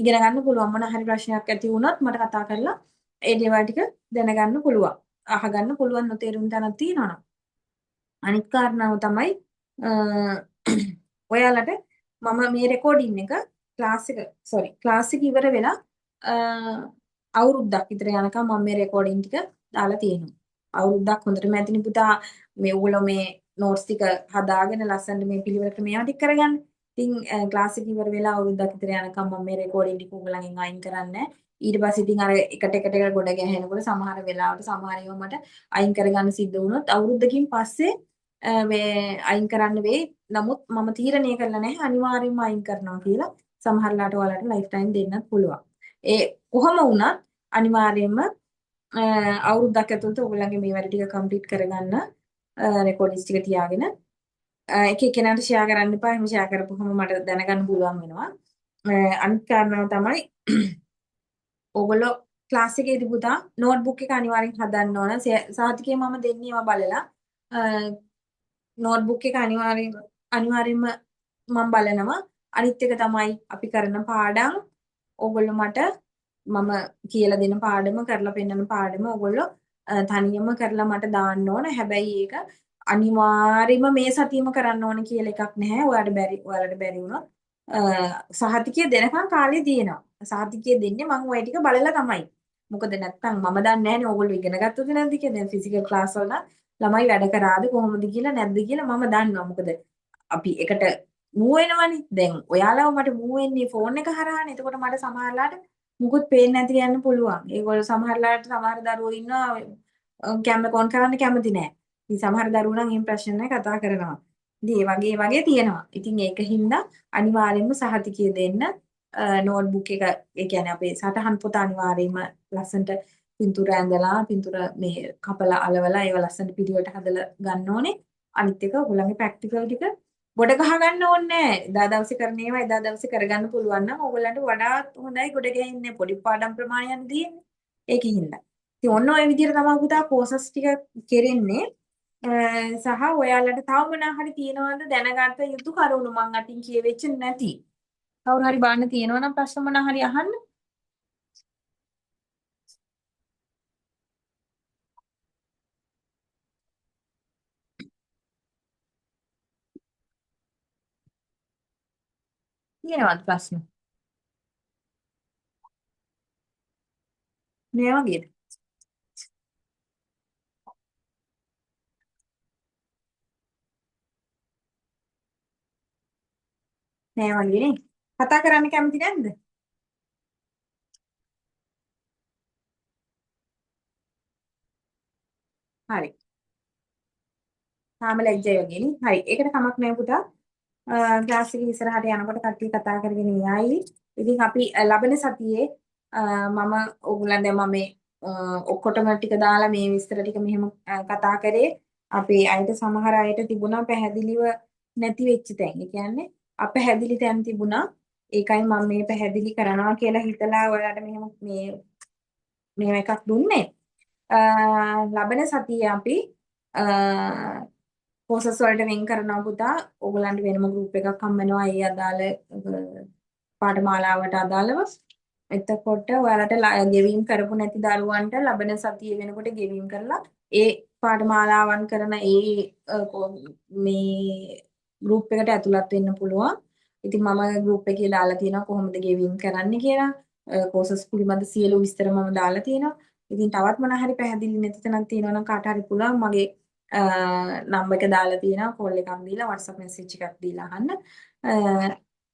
ඉගෙන ගන්න පුළුවන්. මොන හරි ප්‍රශ්නයක් ඇති වුණොත් මට කතා කරලා ඒ දේවල් ටික දැනගන්න පුළුවන්. අහගන්න පුළුවන් නොතේරුම් තැනක් තියෙනවා නම්. අනිත් කාරණාව තමයි ඔයාලට මම මේ රෙකෝඩින් එක ක්ලාස් එක ඉවර වෙලා අවුරුද්දක් විතර යනකම් මම මේ රෙකෝඩින් ටික දාලා තියෙනවා. අවුරුද්දක් හොඳටම ඇතිනි පුතා මේ ඕගොල්ලෝ මේ නෝට්ස් ටික හදාගෙන ලස්සනට මේ පිළිවෙලට මේවා ටික කරගන්න. ඉතින් ක්ලාස් එක ඉවර වෙලා අවුරුද්දක් විතර යනකම් මම මේ රෙකෝඩින් ටික ඕගොල්ලන්ගෙන් අයින් කරන්නේ. ඊට පස්සේ ඉතින් අර එකට ගොඩ ගැහෙනකොට සමහර වෙලාවට සමහර ඒවා මට අයින් කරගන්න සිද්ධ වුණොත් අවුරුද්දකින් පස්සේ මේ අයින් කරන්න වෙයි. නමුත් මම තීරණය කරලා නැහැ අනිවාර්යයෙන්ම අයින් කරනවා කියලා. සමහරලාට ඔයාලට ලයිෆ් ටයිම් දෙන්නත් පුළුවන්. ඒ කොහම වුණත් අනිවාර්යයෙන්ම අවුරුද්දක් ඇතුළත ඔයගොල්ලන්ගේ මේ වැඩ ටික කම්ප්ලීට් කරගන්න රෙකෝඩින්ස් ටික තියාගෙන එක එක්කෙනාට ෂෙයා කරන්න එපා. එහෙම ෂෙයා කරපුවම මට දැනගන්න පුළුවන් වෙනවා. අනිත් කාරණාව තමයි ඔයගොල්ලෝ ක්ලාස් එකේදී පුතා නෝට්බුක් එක අනිවාර්යෙන් හදන්න ඕන. සහතිකේ මම දෙන්නේ ඒවා බලලා නෝට්බුක් එක අනිවාර්යෙන්ම මම බලනවා. අනිත් එක තමයි අපි කරන පාඩම් ඕගොල්ලෝ මට මම කියලා දෙන පාඩම කරලා පෙන්නන පාඩම ඕගොල්ලෝ තනියම කරලා මට දාන්න ඕන. හැබැයි ඒක අනිවාර්යයෙන්ම මේ සතියෙම කරන්න ඕන කියලා එකක් නැහැ. ඔයාලට බැරි වුණොත් සහතිකය දෙනකන් කාලය තියෙනවා. සහතිකය දෙන්නේ මම ඔය ටික බලලා තමයි. මොකද නැත්තම් මම දන්නේ නැහැනේ ඕගොල්ලෝ ඉගෙන ගත්තද නැද්ද කියලා. දැන් ෆිසිකල් ක්ලාස් වල ළමයි වැඩ කරාද කොහොමද කියලා නැද්ද කියලා මම දන්නවා. මොකද අපි එකට මූව් වෙනවනේ. දැන් ඔයාලව මට මූව් වෙන්නේ ෆෝන් එක හරහානේ. එතකොට මට සමහරලාට මුකුත් පේන්නේ නැති යන්න පුළුවන්. ඒගොල්ලෝ සමහරලාට සමහර දරුවෝ ඉන්නවා කැමරා ඔන් කරන්න කැමති නැහැ. ඉතින් සමහර දරුවෝ නම් එහෙම ප්‍රශ්න නැහැ කතා කරනවා. ඉතින් ඒ වගේ තියෙනවා. ඉතින් ඒක හින්දා අනිවාර්යයෙන්ම සහතිකය දෙන්න නෝට්බුක් එක ඒ කියන්නේ අපේ සටහන් පොත අනිවාර්යයෙන්ම ලස්සනට පින්තූර ඇඳලා පින්තූර මේ කපලා අලවලා ඒව ලස්සනට පිළිවෙලට හදලා ගන්න ඕනේ. අනිත් එක ඔයගොල්ලන්ගේ ප්‍රැක්ටිකල් ටික ගොඩ ගහ ගන්න ඕනේ නැහැ. එදා දවසේ කරන ඒවා එදා දවසේ කරගන්න පුළුවන් නම් ඕගොල්ලන්ට වඩාත් හොඳයි ගොඩ ගැහින්නේ පොඩි පාඩම් ප්‍රමාණයක් තියෙන්නේ. ඒකින් හින්දා. ඉතින් ඔන්න ඔය විදිහට තමයි පුතා කෝසස් ටික කෙරෙන්නේ. සහ ඔයාලට තව මොනවා හරි තියෙනවද දැනගන්න යුතු කරුණු මං අතින් කියවෙච්ච නැති. කවුරු හරි බලන්න තියෙනවා නම් ප්‍රශ්න මොනවා හරි අහන්න. තියෙනවද ප්‍රශ්න? නෑ වගේද? නෑ වගේ නේ. කතා කරන්න කැමති නැද්ද? හරි. තාම ලැජ්ජයි වගේ නේ. හරි. ඒකට කමක් නෑ පුතා. ක්ලාස් එකේ ඉස්සරහට යනකොට කට්ටිය කතා කරගෙන යයි. ඉතින් අපි ලබන සතියේ මම ඕගොල්ලන් දැන් මම මේ ඔක්කොටම ටික දාලා මේ විස්තර ටික මෙහෙම කතා කරේ. අපේ අයට සමහර අයට තිබුණා පැහැදිලිව නැති වෙච්ච තැන්. ඒ කියන්නේ අපැහැදිලි තැන් තිබුණා. ඒකයි මම මේ පැහැදිලි කරනවා කියලා හිතලා ඔයාලට මෙහෙම මේ එකක් දුන්නේ. ලබන සතියේ අපි කෝසස් වලට වෙන් කරනවා පුතා. ඕගොල්ලන්ට වෙනම ගෲප් එකක් හම්බ වෙනවා ඒ අදාළ පාඨමාලාවට අදාළව. එතකොට ඔයාලට ගෙවීම් කරපු නැති දරුවන්ට ලබන සතිය වෙනකොට ගෙවීම් කරලා ඒ පාඨමාලාවන් කරන මේ ගෲප් එකට ඇතුළත් වෙන්න පුළුවන්. ඉතින් මම ගෲප් එකේ දාලා තියෙනවා කොහොමද ගෙවීම් කරන්න කියලා. කෝසස් පිළිබඳ සියලු විස්තර මම දාලා තියෙනවා. ඉතින් තවත් මොනවා හරි පැහැදිලි නැති තැනක් තියෙනවා නම් කාට හරි පුළුවන් මගේ නම්බර් එක දාලා තියෙනවා කෝල් එකක් දීලා WhatsApp message එකක් දීලා අහන්න.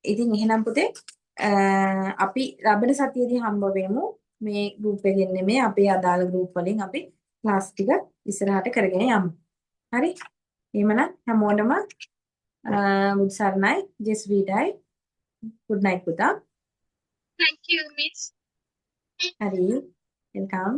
ඉතින් එහෙනම් පුතේ අපි ලබන සතියේදී හම්බ වෙමු. මේ ගෲප් එකෙන් නෙමෙයි අපේ අදාළ ගෲප් වලින් අපි ක්ලාස් ටික ඉස්සරහට කරගෙන යමු. හරි? එහෙමනම් හැමෝටම බුදු සරණයි, ජෙස් වීඩයි, good night පුතා. Thank you, Miss. හරි. වෙල්කම්.